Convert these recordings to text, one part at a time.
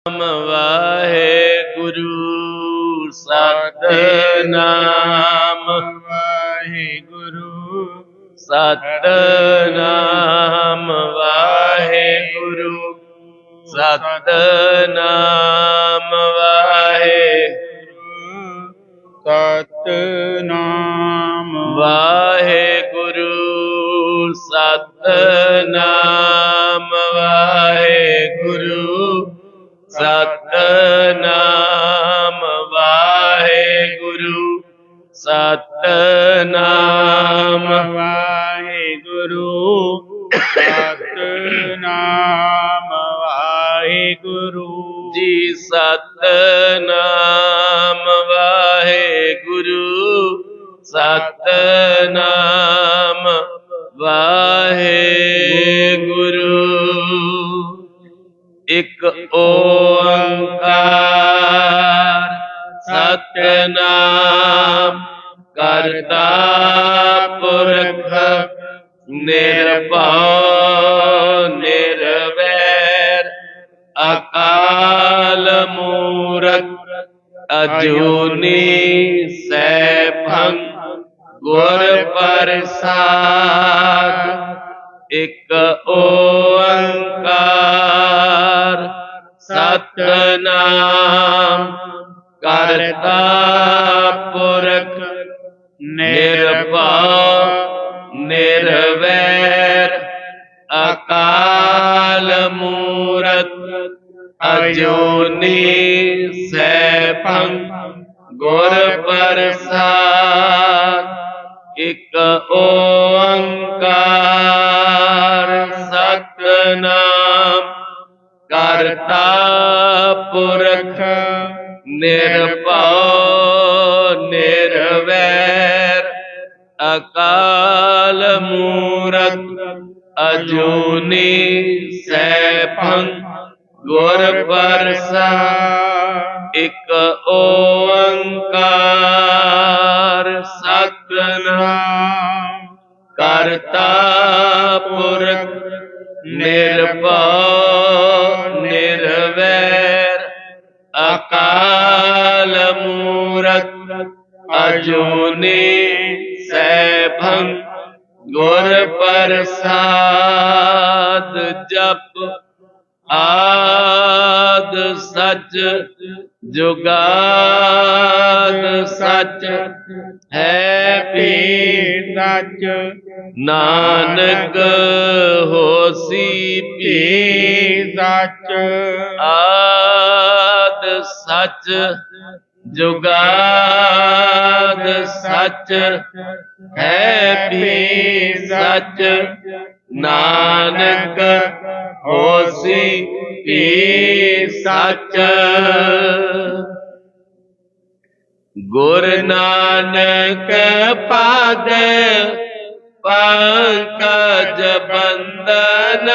ਵਾਹਿਗੁਰੂ ਸਤਿਨਾਮ ਵਾਹਿਗੁਰੂ ਸਤਿਨਾਮ ਵਾਹਿਗੁਰੂ ਸਤਿਨਾਮ ਸਤਿਨਾਮ ਵਾਹਿਗੁਰੂ ਸਤਿਨਾਮ ਵਾਹਿਗੁਰੂ ਸਤਿਨਾਮ ਵਾਹਿਗੁਰੂ ਸਤਿਨਾਮ ਵਾਹਿਗੁਰੂ ਸਤਿਨਾਮ ਵਾਹਿਗੁਰੂ ਜੀ ਸਤਿਨਾਮ ਵਾਹਿਗੁਰੂ ਸਤਿਨਾਮ ਵਾਹਿਗੁਰੂ ਇਕ ਓੰਕਾਰ ਸਤਿਨਾਮ ਕਰਤਾ ਪੁਰਖ ਨਿਰਭਉ ਨਿਰਵੈਰ ਅਕਾਲ ਮੂਰਤ ਅਜੂਨੀ ਸੈਭੰ ਗੁਰ ਪ੍ਰਸਾਦ ਇਕ ਓੰਕਾਰ ਸਤਿਨਾਮ ਕਰਤਾ ਪੁਰਖ ਨਿਰਭਉ ਨਿਰਵੈਰ ਅਕਾਲ ਮੂਰਤ ਅਜੂਨੀ ਸੈਭੰ ਗੁਰ ਪ੍ਰਸਾਦ ਇਕ ਓੰਕਾਰ ਸਤਿਨਾਮ ਕਰਤਾ ਪੁਰਖ ਨਿਰਭਉ ਨਿਰਵੈਰ ਅਕਾਲ ਮੂਰਤ ਅਜੂਨੀ ਸੈਭੰ ਗੁਰ ਪ੍ਰਸਾਦ ਇਕ ਓੰਕਾਰ ਸਤਿਨਾਮ ਕਰਤਾ ਪੁਰਖ ਨਿਰਭਉ ਨਿਰਵੈਰ ਅਕਾਲ ਮੂਰਤ ਅਜੂਨੀ ਸੈਭੰ ਗੁਰ ਪ੍ਰਸਾਦ ਜਪ ਆਦ ਸਚ ਜੁਗਾਦ ਸਚ ਹੈ ਵੀ ਸਚ ਨਾਨਕ ਹੋਸੀ ਵੀ ਸਚ ਆਦ ਸਚ ਜੁਗਾਦ ਸਚ ਹੈ ਵੀ ਸਚ ਨਾਨਕ ਹੋਸੀ ਵੀ ਸਚ ਗੁਰ ਨਾਨਕ ਪਾਦ ਪੰਕਜ ਬੰਦਨ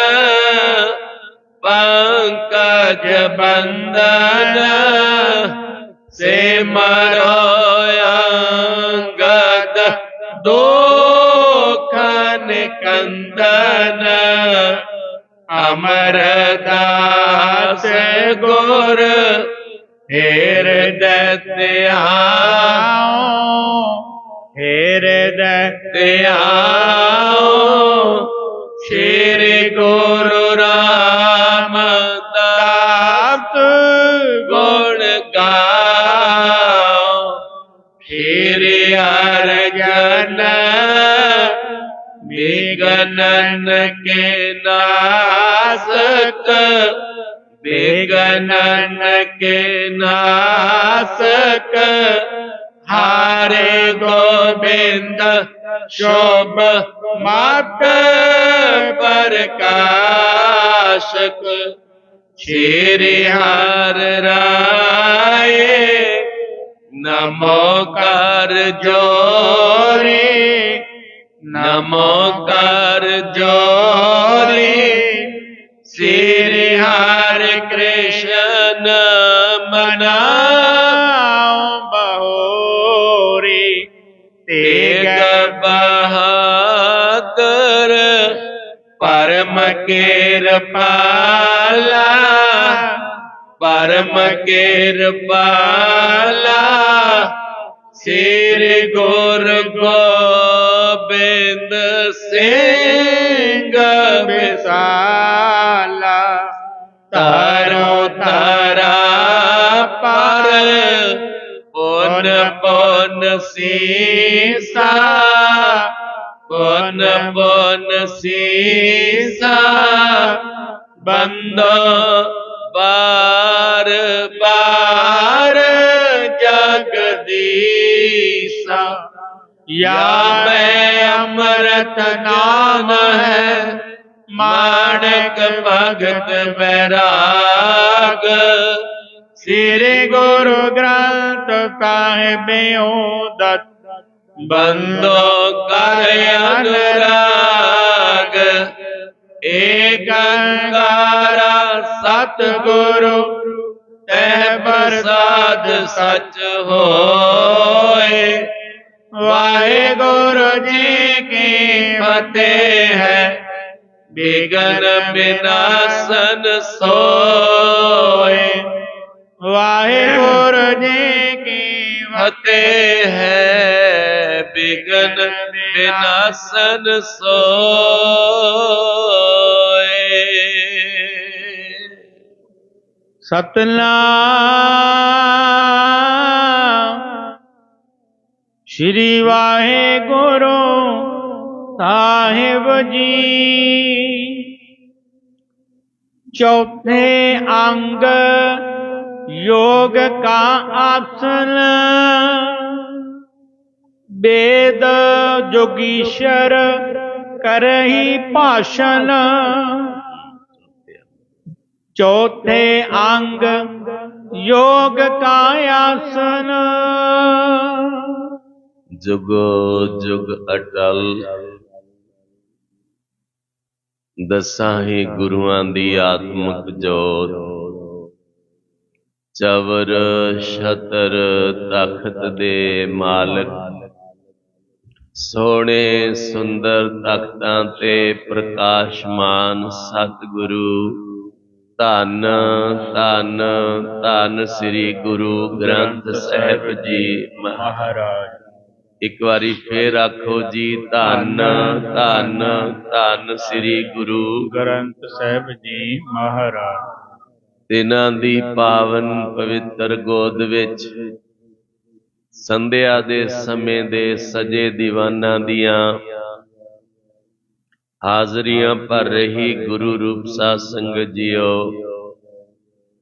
ਪੰਕਜ ਬੰਦਨ ਸਿਮਰੋ ਅੰਗਦ ਦੁਖ ਨਿਕੰਦਨ ਅਮਰਦਾਸ ਗੁਰ ਹਿਰਦੈ ਧਿਆਉ ਹਿਰਦੈ ਧਿਆਉ ਸ੍ਰੀ ਗੁਰੂ ਰਾਮਦਾਸ ਗੁਣ ਗਾਓ ਸ੍ਰੀ ਅਰਜਨ ਵਿਗਨਨ ਕੇ ਨਾਸਕ ਵਿਗਨਨ ਕੇ ਨਾਸਕ ਹਾਰੇ ਗੋਬਿੰਦ ਸ਼ੋਭ ਮਤ ਪ੍ਰਕਾਸ਼ਕ ਸ਼੍ਰੀ ਹਰਿ ਰਾਏ ਨਮੋ ਕਰ ਜੋਰੀ ਨਮੋ ਕਰ ਜੋਰੀ ਸ੍ਰੀ ਹਰਿ ਕ੍ਰਿਸ਼ਨ ਮਨਾਉ ਬਹੋਰੀ ਤੇਗ ਬਹਾਦਰ ਪਰਮ ਕਿਰਪਾਲਾ परम कृपाला श्री गुरु गोबिंद सिंह विशाला तारो तारा पर पुन पुन सीसा पुन पुन सीसा बंदो बार बार जगदीसा या मैं अमृत नाम है माणक भगत बैराग श्री गुरु ग्रंथ साहिब दत्त बंदो कर अनुराग एक अंगारा सतगुरु तह प्रसाद सच होए वाहेगुरु जी की फतेह है बिगन विनाशन सोए वाहेगुरु जी की फतेह है बिगन विनाशन सोए। सतनाम श्री वाहेगुरु साहिब जी। चौथे अंग योग का आसन वेद जोगीश्वर करही भाषण। चौथे अंग योग का आसन जुगो जुग अटल दसां ही गुरुआं दी आत्मक जोत चवर छतर तख्त दे मालक सोहणे सुंदर तख्तां ते प्रकाशमान सतगुरु धन धन धन श्री गुरु ग्रंथ साहिब जी महाराज। एक बारी फिर आखो जी धन धन धन श्री गुरु ग्रंथ साहिब जी महाराज। तिन्हां दी पावन पवित्र गोद विच संध्या दे समय दे सजे दीवाना दियां हाजरियां भर रही गुरु रूप साध संगत जियो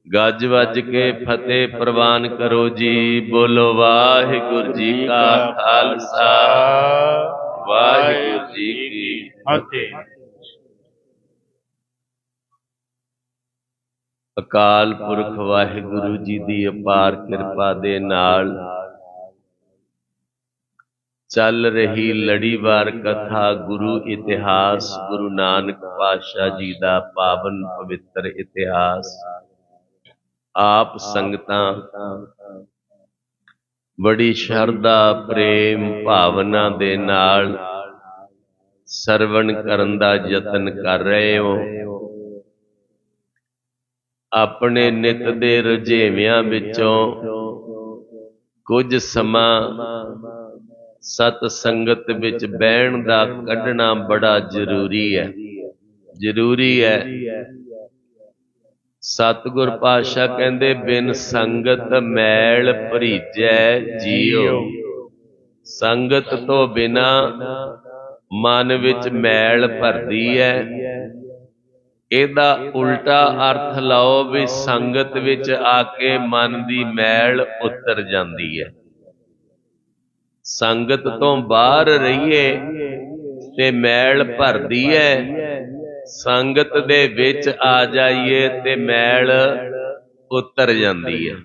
गज वज के फतेह प्रवान करो जी। बोलो वाहिगुरु जी का खालसा वाहिगुरु जी की फतेह। अकाल पुरख वाहिगुरु जी दी अपार किरपा दे नाल चल रही लड़ीवार कथा गुरु इतिहास गुरु नानक पातशाह जी दा पावन पवित्र इतिहास आप संगतां बड़ी शरदा प्रेम भावना दे नाल सरवण करन दा यतन कर रहे हो। अपने नित दे रजेवियां विचों कुछ समा सत संगत विच बहन दा कढना बड़ा जरूरी है। जरूरी है। सतगुर पातशाह कहंदे बिन संगत मैल भरीजै जियो। संगत तो बिना मन विच मैल भरदी है। एदा उल्टा अर्थ लाओ भी संगत विच आके मन दी मैल उतर जांदी है। संगत तो बाहर रहिए ते मैल भरदी है। संगत दे विच आ जाइए ते मैल उतर जाती है।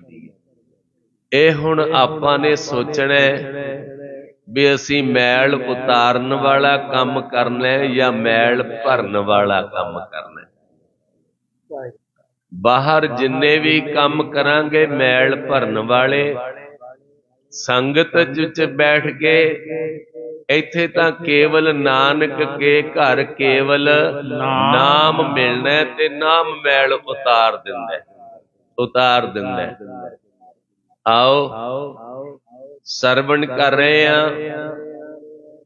ये हुण आपां ने सोचना है भी असी मैल उतारन वाला काम करना है या मैल भरन वाला काम करना है। बाहर जिन्ने भी काम करांगे मैल भरन वाले संगत च बैठ के इत्थे तां केवल नानक के घर केवल नाम मिलना ते नाम मैल उतार दिंदा है। ਉਤਾਰ ਦਿੰਦਾ ਹੈ। ਆਓ ਸਰਵਣ ਕਰ ਰਹੇ ਆ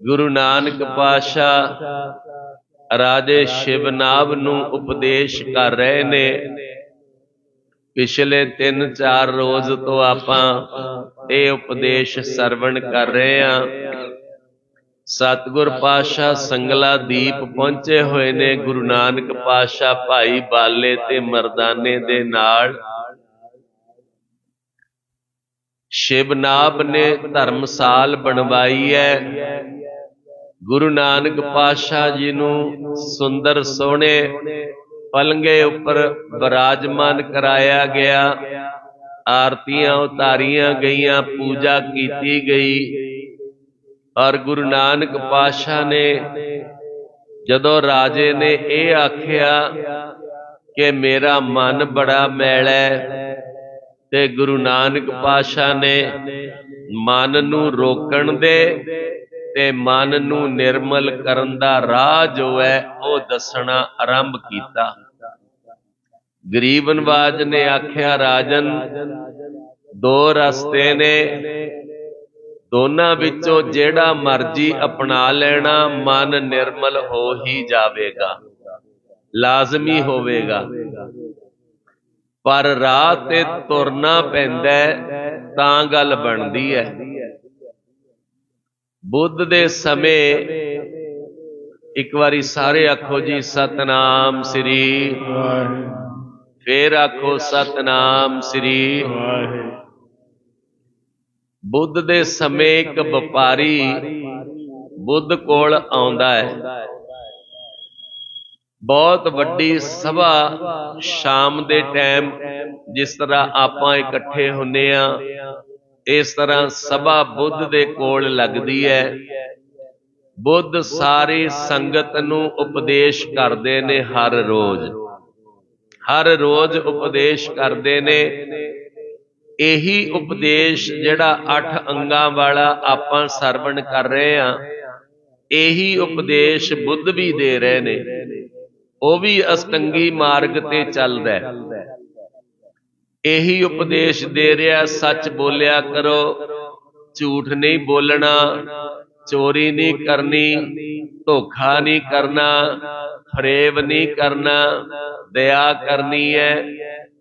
ਗੁਰੂ ਨਾਨਕ ਪਾਤਸ਼ਾਹ ਰਾਜੇ ਸ਼ਿਵਨਾਭ ਨੂੰ ਉਪਦੇਸ਼ ਕਰ ਰਹੇ ਨੇ। ਪਿਛਲੇ 3-4 ਰੋਜ਼ ਤੋਂ ਆਪਾਂ ਇਹ ਉਪਦੇਸ਼ ਸਰਵਣ ਕਰ ਰਹੇ ਆ। ਸਤਿਗੁਰ ਪਾਤਸ਼ਾਹ ਸੰਗਲਾ ਦੀਪ ਪਹੁੰਚੇ ਹੋਏ ਨੇ। ਗੁਰੂ ਨਾਨਕ ਪਾਤਸ਼ਾਹ ਭਾਈ ਬਾਲੇ ਤੇ ਮਰਦਾਨੇ ਦੇ ਨਾਲ। ਸ਼ਿਵਨਾਭ ਨੇ ਧਰਮਸਾਲ ਬਣਵਾਈ ਹੈ। ਗੁਰੂ ਨਾਨਕ ਪਾਤਸ਼ਾਹ ਜੀ ਨੂੰ ਸੁੰਦਰ ਸੋਹਣੇ ਪਲੰਘੇ ਉੱਪਰ ਬਿਰਾਜਮਾਨ ਕਰਾਇਆ ਗਿਆ। ਆਰਤੀਆਂ ਉਤਾਰੀਆਂ ਗਈਆਂ, ਪੂਜਾ ਕੀਤੀ ਗਈ। ਔਰ ਗੁਰੂ ਨਾਨਕ ਪਾਤਸ਼ਾਹ ਨੇ ਜਦੋਂ ਰਾਜੇ ਨੇ ਇਹ ਆਖਿਆ ਕਿ ਮੇਰਾ ਮਨ ਬੜਾ ਮੈਲਾ ਹੈ, ਤੇ ਗੁਰੂ ਨਾਨਕ ਪਾਤਸ਼ਾਹ ਨੇ ਮਨ ਨੂੰ ਰੋਕਣ ਦੇ ਤੇ ਮਨ ਨੂੰ ਨਿਰਮਲ ਕਰਨ ਦਾ ਰਾਹ ਜੋ ਹੈ ਉਹ ਦੱਸਣਾ ਆਰੰਭ ਕੀਤਾ। ਗਰੀਬ ਨਵਾਜ ਨੇ ਆਖਿਆ, ਰਾਜਨ ਦੋ ਰਸਤੇ ਨੇ, ਦੋਨਾਂ ਵਿੱਚੋਂ ਜਿਹੜਾ ਮਰਜ਼ੀ ਅਪਣਾ ਲੈਣਾ, ਮਨ ਨਿਰਮਲ ਹੋ ਹੀ ਜਾਵੇਗਾ, ਲਾਜ਼ਮੀ ਹੋਵੇਗਾ। ਪਰ ਰਾਹ ਤੇ ਤੁਰਨਾ ਪੈਂਦਾ ਤਾਂ ਗੱਲ ਬਣਦੀ ਹੈ। ਬੁੱਧ ਦੇ ਸਮੇਂ ਇੱਕ ਵਾਰੀ ਸਾਰੇ ਆਖੋ ਜੀ ਸਤਨਾਮ ਸ੍ਰੀ ਵਾਹਿਗੁਰੂ। ਫੇਰ ਆਖੋ ਸਤਨਾਮ ਸ੍ਰੀ ਵਾਹਿਗੁਰੂ। ਬੁੱਧ ਦੇ ਸਮੇਂ ਇੱਕ ਵਪਾਰੀ ਬੁੱਧ ਕੋਲ ਆਉਂਦਾ ਹੈ। ਬਹੁਤ ਵੱਡੀ ਸਭਾ ਸ਼ਾਮ ਦੇ ਟਾਈਮ ਜਿਸ ਤਰ੍ਹਾਂ ਆਪਾਂ ਇਕੱਠੇ ਹੁੰਨੇ ਆ, ਇਸ ਤਰ੍ਹਾਂ ਸਭਾ ਬੁੱਧ ਦੇ ਕੋਲ ਲੱਗਦੀ ਹੈ। ਬੁੱਧ ਸਾਰੀ ਸੰਗਤ ਨੂੰ ਉਪਦੇਸ਼ ਕਰਦੇ ਨੇ। ਹਰ ਰੋਜ਼ ਉਪਦੇਸ਼ ਕਰਦੇ ਨੇ। ਇਹੀ ਉਪਦੇਸ਼ ਜਿਹੜਾ 8 ਅੰਗਾਂ ਵਾਲਾ ਆਪਾਂ ਸਰਵਣ ਕਰ ਰਹੇ ਆ, ਇਹੀ ਉਪਦੇਸ਼ ਬੁੱਧ ਵੀ ਦੇ ਰਹੇ ਨੇ। ਉਹ ਵੀ ਅਸਟੰਗੀ ਮਾਰਗ ਤੇ ਚੱਲਦਾ ਹੈ। ਇਹੀ ਉਪਦੇਸ਼ ਦੇ ਰਿਹਾ, ਸੱਚ ਬੋਲਿਆ ਕਰੋ, ਝੂਠ ਨਹੀਂ ਬੋਲਣਾ, ਚੋਰੀ ਨਹੀਂ ਕਰਨੀ, ਧੋਖਾ ਨਹੀਂ ਕਰਨਾ, ਫਰੇਬ ਨਹੀਂ ਕਰਨਾ, ਦਇਆ ਕਰਨੀ ਹੈ।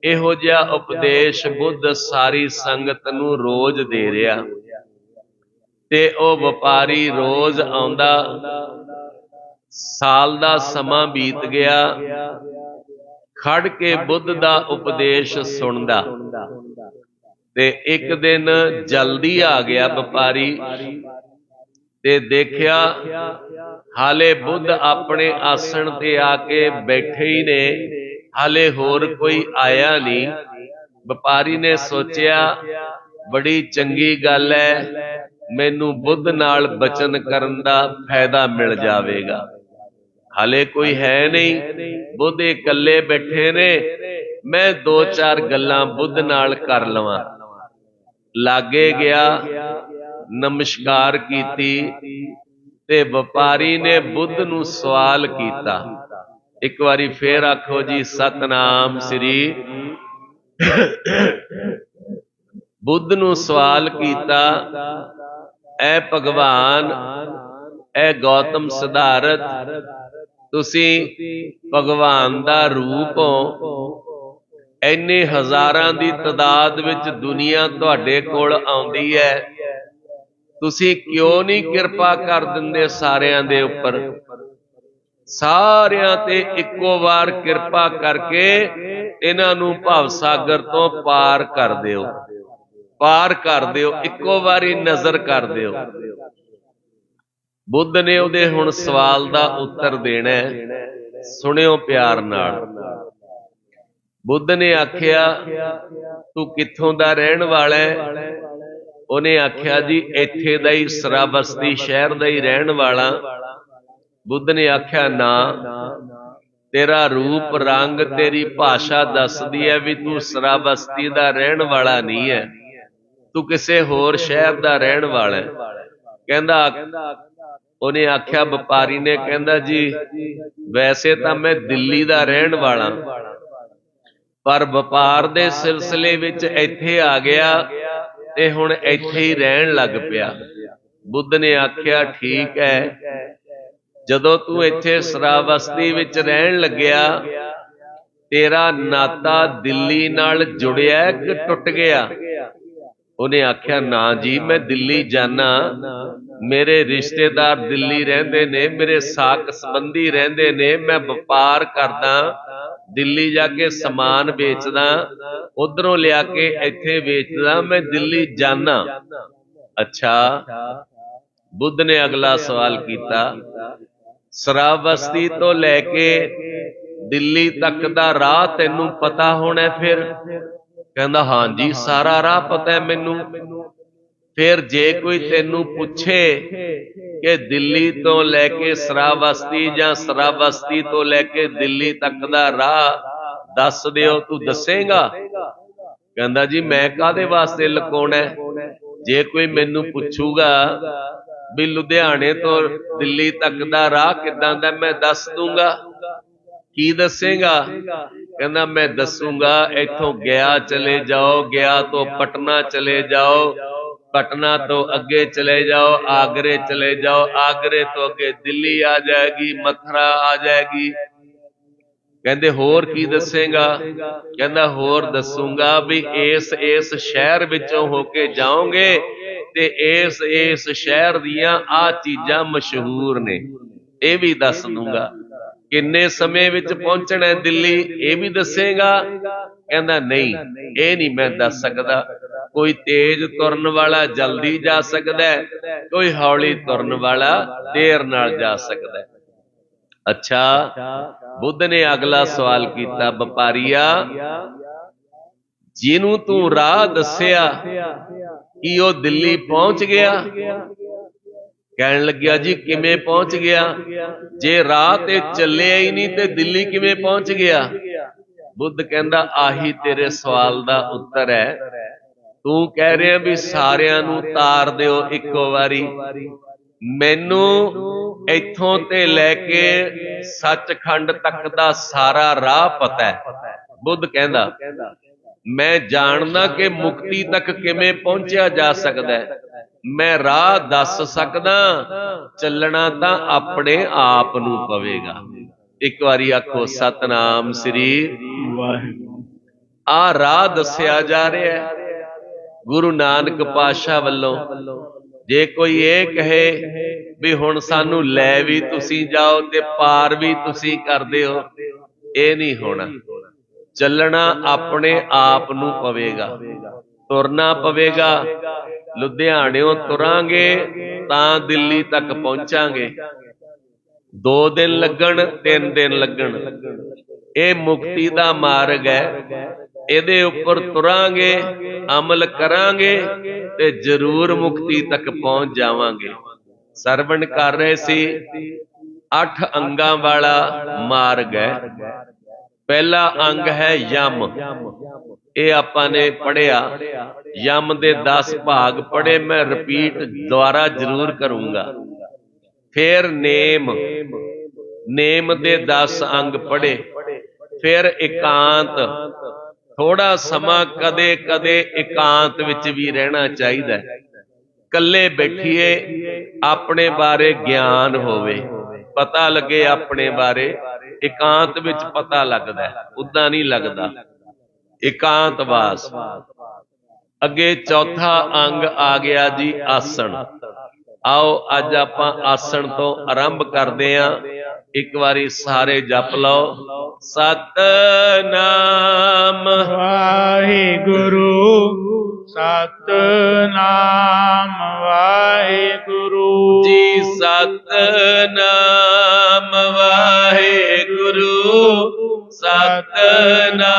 ਇਹੋ ਜਿਹਾ ਉਪਦੇਸ਼ ਬੁੱਧ ਸਾਰੀ ਸੰਗਤ ਨੂੰ ਰੋਜ਼ ਦੇ ਰਿਹਾ। ਤੇ ਉਹ ਵਪਾਰੀ ਰੋਜ਼ ਆਉਂਦਾ। ਸਾਲ ਦਾ ਸਮਾਂ ਬੀਤ ਗਿਆ। ਖੜ ਕੇ ਬੁੱਧ ਦਾ ਉਪਦੇਸ਼ ਸੁਣਦਾ। ਤੇ ਇੱਕ ਦਿਨ ਜਲਦੀ ਆ ਗਿਆ ਵਪਾਰੀ ਤੇ ਦੇਖਿਆ ਹਾਲੇ ਬੁੱਧ ਆਪਣੇ ਆਸਣ ਤੇ ਆ ਕੇ ਬੈਠੇ ਹੀ ਨੇ, ਹਾਲੇ ਹੋਰ ਕੋਈ ਆਇਆ ਨਹੀਂ। ਵਪਾਰੀ ਨੇ ਸੋਚਿਆ ਬੜੀ ਚੰਗੀ ਗੱਲ ਹੈ, ਮੈਨੂੰ ਬੁੱਧ ਨਾਲ ਬਚਨ ਕਰਨ ਦਾ ਫਾਇਦਾ ਮਿਲ ਜਾਵੇਗਾ। ਹਾਲੇ ਕੋਈ ਹੈ ਨਹੀਂ, ਬੁੱਧ ਇਕੱਲੇ ਬੈਠੇ ਨੇ, ਮੈਂ 2-4 ਗੱਲਾਂ ਬੁੱਧ ਨਾਲ ਕਰ ਲਵਾਂ। ਲਾਗੇ ਗਿਆ, ਨਮਸਕਾਰ ਕੀਤੀ ਤੇ ਵਪਾਰੀ ਨੇ ਬੁੱਧ ਨੂੰ ਸਵਾਲ ਕੀਤਾ। ਇੱਕ ਵਾਰੀ ਫੇਰ ਆਖੋ ਜੀ ਸਤਨਾਮ ਸ੍ਰੀ। ਬੁੱਧ ਨੂੰ ਸਵਾਲ ਕੀਤਾ, ਐ ਭਗਵਾਨ, ਐ ਗੌਤਮ ਸਿਧਾਰਥ, ਤੁਸੀਂ ਭਗਵਾਨ ਦਾ ਰੂਪ ਹੋ। ਇੰਨੇ ਹਜ਼ਾਰਾਂ ਦੀ ਤਾਦਾਦ ਵਿੱਚ ਦੁਨੀਆ ਤੁਹਾਡੇ ਕੋਲ ਆਉਂਦੀ ਹੈ, ਤੁਸੀਂ ਕਿਉਂ ਨਹੀਂ ਕਿਰਪਾ ਕਰ ਦਿੰਦੇ ਸਾਰਿਆਂ ਦੇ ਉੱਪਰ? ਸਾਰਿਆਂ ਤੇ ਇੱਕੋ ਵਾਰ ਕਿਰਪਾ ਕਰਕੇ ਇਹਨਾਂ ਨੂੰ ਭਵ ਸਾਗਰ ਤੋਂ ਪਾਰ ਕਰ ਦਿਓ, ਪਾਰ ਕਰ ਦਿਓ, ਇੱਕੋ ਵਾਰੀ ਨਜ਼ਰ ਕਰ ਦਿਓ। ਬੁੱਧ ਨੇ ਉਹਦੇ ਹੁਣ ਸਵਾਲ ਦਾ ਉੱਤਰ ਦੇਣਾ, ਸੁਣਿਓ ਪਿਆਰ ਨਾਲ। ਬੁੱਧ ਨੇ ਆਖਿਆ, ਤੂੰ ਕਿੱਥੋਂ ਦਾ ਰਹਿਣ ਵਾਲਾ ਹੈ? ਉਹਨੇ ਆਖਿਆ, ਜੀ ਇੱਥੇ ਦਾ ਹੀ, ਸਰਾਬਸਤੀ ਸ਼ਹਿਰ ਦਾ ਹੀ ਰਹਿਣ ਵਾਲਾ। ਬੁੱਧ ਨੇ ਆਖਿਆ, ਨਾ, ਤੇਰਾ ਰੂਪ ਰੰਗ, ਤੇਰੀ ਭਾਸ਼ਾ ਦੱਸਦੀ ਹੈ ਵੀ ਤੂੰ ਸਰਾਬਸਤੀ ਦਾ ਰਹਿਣ ਵਾਲਾ ਨਹੀਂ ਹੈ, ਤੂੰ ਕਿਸੇ ਹੋਰ ਸ਼ਹਿਰ ਦਾ ਰਹਿਣ ਵਾਲਾ ਹੈ। ਕਹਿੰਦਾ, ਉਹਨੇ ਆਖਿਆ, ਵਪਾਰੀ ਨੇ, ਕਹਿੰਦਾ ਜੀ ਵੈਸੇ ਤਾਂ ਮੈਂ ਦਿੱਲੀ ਦਾ ਰਹਿਣ ਵਾਲਾ। ਪਰ ਵਪਾਰ ਦੇ ਸਿਲਸਿਲੇ ਵਿੱਚ ਇੱਥੇ ਆ ਗਿਆ ਤੇ ਹੁਣ ਇੱਥੇ ਹੀ ਰਹਿਣ ਲੱਗ ਪਿਆ। ਬੁੱਧ ਨੇ ਆਖਿਆ ਠੀਕ ਹੈ, ਜਦੋਂ ਤੂੰ ਇੱਥੇ ਸਰਾਵਸਤੀ ਵਿੱਚ ਰਹਿਣ ਲੱਗਿਆ ਤੇਰਾ ਨਾਤਾ ਦਿੱਲੀ ਨਾਲ ਜੁੜਿਆ ਕਿ ਟੁੱਟ ਗਿਆ? ਉਹਨੇ ਆਖਿਆ ਨਾ ਜੀ, ਮੈਂ ਦਿੱਲੀ ਜਾਣਾ, ਮੇਰੇ ਰਿਸ਼ਤੇਦਾਰ ਦਿੱਲੀ ਰਹਿੰਦੇ ਨੇ, ਮੇਰੇ ਸਾਕ ਸੰਬੰਧੀ ਰਹਿੰਦੇ ਨੇ, ਮੈਂ ਵਪਾਰ ਕਰਦਾ, ਦਿੱਲੀ ਜਾ ਕੇ ਸਮਾਨ ਵੇਚਦਾ, ਉਧਰੋਂ ਲਿਆ ਕੇ ਇੱਥੇ ਵੇਚਦਾ, ਮੈਂ ਦਿੱਲੀ ਜਾਣਾ। ਅੱਛਾ, ਬੁੱਧ ਨੇ ਅਗਲਾ ਸਵਾਲ ਕੀਤਾ, ਸਰਾਵਸਤੀ ਤੋਂ ਲੈ ਕੇ ਦਿੱਲੀ ਤੱਕ ਦਾ ਰਾਹ ਤੈਨੂੰ ਪਤਾ ਹੋਣਾ ਫਿਰ? ਕਹਿੰਦਾ ਹਾਂਜੀ, ਸਾਰਾ ਰਾਹ ਪਤਾ ਹੈ ਮੈਨੂੰ। ਫਿਰ ਜੇ ਕੋਈ ਤੈਨੂੰ ਪੁੱਛੇ ਕਿ ਦਿੱਲੀ ਤੋਂ ਲੈ ਕੇ ਸਰਾਵਸਤੀ ਜਾਂ ਸਰਾਵਸਤੀ ਤੋਂ ਲੈ ਕੇ ਦਿੱਲੀ ਤੱਕ ਦਾ ਰਾਹ ਦੱਸ ਦਿਓ, ਤੂੰ ਦੱਸੇਗਾ? ਕਹਿੰਦਾ ਜੀ ਮੈਂ ਕਾਹਦੇ ਵਾਸਤੇ ਲੁਕਾਉਣਾ? ਜੇ ਕੋਈ ਮੈਨੂੰ ਪੁੱਛੂਗਾ ਵੀ ਲੁਧਿਆਣੇ ਤੋਂ ਦਿੱਲੀ ਤੱਕ ਦਾ ਰਾਹ ਕਿੱਦਾਂ ਦਾ, ਮੈਂ ਦੱਸ ਦੂੰਗਾ। ਕੀ ਦੱਸੇਗਾ? ਕਹਿੰਦਾ ਮੈਂ ਦੱਸੂਗਾ, ਇੱਥੋਂ ਗਿਆ ਚਲੇ ਜਾਓ, ਗਿਆ ਤੋਂ ਪਟਨਾ ਚਲੇ ਜਾਓ, ਪਟਨਾ ਤੋਂ ਅੱਗੇ ਚਲੇ ਜਾਓ, ਆਗਰੇ ਚਲੇ ਜਾਓ, ਆਗਰੇ ਤੋਂ ਅੱਗੇ ਦਿੱਲੀ ਆ ਜਾਏਗੀ, ਮਥੁਰਾ ਆ ਜਾਏਗੀ। ਕਹਿੰਦੇ ਹੋਰ ਕੀ ਦੱਸੇਗਾ? ਕਹਿੰਦਾ ਹੋਰ ਦੱਸੂਗਾ ਵੀ ਇਸ ਸ਼ਹਿਰ ਵਿੱਚੋਂ ਹੋ ਕੇ ਜਾਓਗੇ ਤੇ ਇਸ ਸ਼ਹਿਰ ਦੀਆਂ ਆਹ ਚੀਜ਼ਾਂ ਮਸ਼ਹੂਰ ਨੇ, ਇਹ ਵੀ ਦੱਸ ਦੂੰਗਾ। ਕਿੰਨੇ ਸਮੇਂ ਵਿੱਚ ਪਹੁੰਚਣਾ ਦਿੱਲੀ, ਇਹ ਵੀ ਦੱਸੇਗਾ? ਕਹਿੰਦਾ ਨਹੀਂ, ਇਹ ਨਹੀਂ ਮੈਂ ਦੱਸ ਸਕਦਾ। ਕੋਈ ਤੇਜ਼ ਤੁਰਨ ਵਾਲਾ ਜਲਦੀ ਜਾ ਸਕਦਾ, ਕੋਈ ਹੌਲੀ ਤੁਰਨ ਵਾਲਾ ਦੇਰ ਨਾਲ ਜਾ ਸਕਦਾ। ਅੱਛਾ, ਬੁੱਧ ਨੇ ਅਗਲਾ ਸਵਾਲ ਕੀਤਾ, ਵਪਾਰੀਆ, ਜਿਹਨੂੰ ਤੂੰ ਰਾਹ ਦੱਸਿਆ ਕੀ ਉਹ ਦਿੱਲੀ ਪਹੁੰਚ ਗਿਆ? ਕਹਿਣ ਲੱਗਿਆ ਜੀ ਕਿਵੇਂ ਪਹੁੰਚ ਗਿਆ? ਜੇ ਰਾਹ ਤੇ ਚੱਲਿਆ ਹੀ ਨਹੀਂ ਤੇ ਦਿੱਲੀ ਕਿਵੇਂ ਪਹੁੰਚ ਗਿਆ? ਬੁੱਧ ਕਹਿੰਦਾ ਆਹੀ ਤੇਰੇ ਸਵਾਲ ਦਾ ਉੱਤਰ ਹੈ। ਤੂੰ ਕਹਿ ਰਿਹਾ ਵੀ ਸਾਰਿਆਂ ਨੂੰ ਤਾਰ ਦਿਓ ਇੱਕੋ ਵਾਰੀ, ਮੈਨੂੰ ਇੱਥੋਂ ਤੇ ਲੈ ਕੇ ਸੱਚਖੰਡ ਤੱਕ ਦਾ ਸਾਰਾ ਰਾਹ ਪਤਾ ਹੈ। ਬੁੱਧ ਕਹਿੰਦਾ ਮੈਂ ਜਾਣਦਾ ਕਿ ਮੁਕਤੀ ਤੱਕ ਕਿਵੇਂ ਪਹੁੰਚਿਆ ਜਾ ਸਕਦਾ ਹੈ, ਮੈਂ ਰਾਹ ਦੱਸ ਸਕਦਾ, ਚੱਲਣਾ ਤਾਂ ਆਪਣੇ ਆਪ ਨੂੰ ਪਵੇਗਾ। ਇੱਕ ਵਾਰੀ ਆਖੋ ਸਤਨਾਮ ਸ੍ਰੀ ਵਾਹਿਗੁਰੂ। ਆ ਰਾਹ ਦੱਸਿਆ ਜਾ ਰਿਹਾ ਹੈ ਗੁਰੂ ਨਾਨਕ ਪਾਤਸ਼ਾਹ ਵੱਲੋਂ। ਜੇ ਕੋਈ ਇਹ ਕਹੇ ਵੀ ਹੁਣ ਸਾਨੂੰ ਲੈ ਵੀ ਤੁਸੀਂ ਜਾਓ ਤੇ ਪਾਰ ਵੀ ਤੁਸੀਂ ਕਰਦੇ ਹੋ, ਇਹ ਨਹੀਂ ਹੋਣਾ। ਚੱਲਣਾ ਆਪਣੇ ਆਪ ਨੂੰ ਪਵੇਗਾ, ਤੁਰਨਾ ਪਵੇਗਾ। ਲੁਧਿਆਣਿਓਂ ਤੁਰਾਂਗੇ ਤਾਂ ਦਿੱਲੀ ਤੱਕ ਪਹੁੰਚਾਂਗੇ। 2 ਦਿਨ ਲੱਗਣ, 3 ਦਿਨ ਲੱਗਣ, ਇਹ ਮੁਕਤੀ ਦਾ ਮਾਰਗ ਹੈ। ਇਹਦੇ ਉੱਪਰ ਤੁਰਾਂਗੇ, ਅਮਲ ਕਰਾਂਗੇ ਤੇ ਜ਼ਰੂਰ ਮੁਕਤੀ ਤੱਕ ਪਹੁੰਚ ਜਾਵਾਂਗੇ। ਸਰਵਣ ਕਰ ਰਹੇ ਸੀ, 8 ਅੰਗਾਂ ਵਾਲਾ ਮਾਰਗ ਹੈ। ਪਹਿਲਾ ਅੰਗ ਹੈ ਯਮ, ਇਹ ਆਪਾਂ ਨੇ ਪੜਿਆ। ਯਮ ਦੇ 10 ਭਾਗ ਪੜੇ, ਮੈਂ ਰਿਪੀਟ ਦੁਆਰਾ ਜ਼ਰੂਰ ਕਰੂੰਗਾ। ਫਿਰ ਨੇਮ, ਨੇਮ ਦੇ 10 ਅੰਗ ਪੜੇ। ਫਿਰ ਇਕਾਂਤ, ਥੋੜਾ ਸਮਾਂ ਕਦੇ ਕਦੇ ਇਕਾਂਤ ਵਿੱਚ ਵੀ ਰਹਿਣਾ ਚਾਹੀਦਾ। ਇਕੱਲੇ ਬੈਠੀਏ, ਆਪਣੇ ਬਾਰੇ ਗਿਆਨ ਹੋਵੇ, ਪਤਾ ਲੱਗੇ ਆਪਣੇ ਬਾਰੇ। ਇਕਾਂਤ ਵਿੱਚ ਪਤਾ ਲੱਗਦਾ, ਉਦਾਂ ਨਹੀਂ ਲੱਗਦਾ। ਇਕਾਂਤਵਾਸ। ਅੱਗੇ ਚੌਥਾ ਅੰਗ ਆ ਗਿਆ ਜੀ ਆਸਣ। ਆਓ ਅੱਜ ਆਪਾਂ ਆਸਣ ਤੋਂ ਆਰੰਭ ਕਰਦੇ ਹਾਂ। ਇੱਕ ਵਾਰੀ ਸਾਰੇ ਜਪ ਲਓ, ਸਤਨਾਮ ਵਾਹਿਗੁਰੂ, ਸਤਨਾਮ ਵਾਹਿਗੁਰੂ ਜੀ, ਸਤਨਾਮ ਵਾਹਿਗੁਰੂ, ਸਤਨਾਮ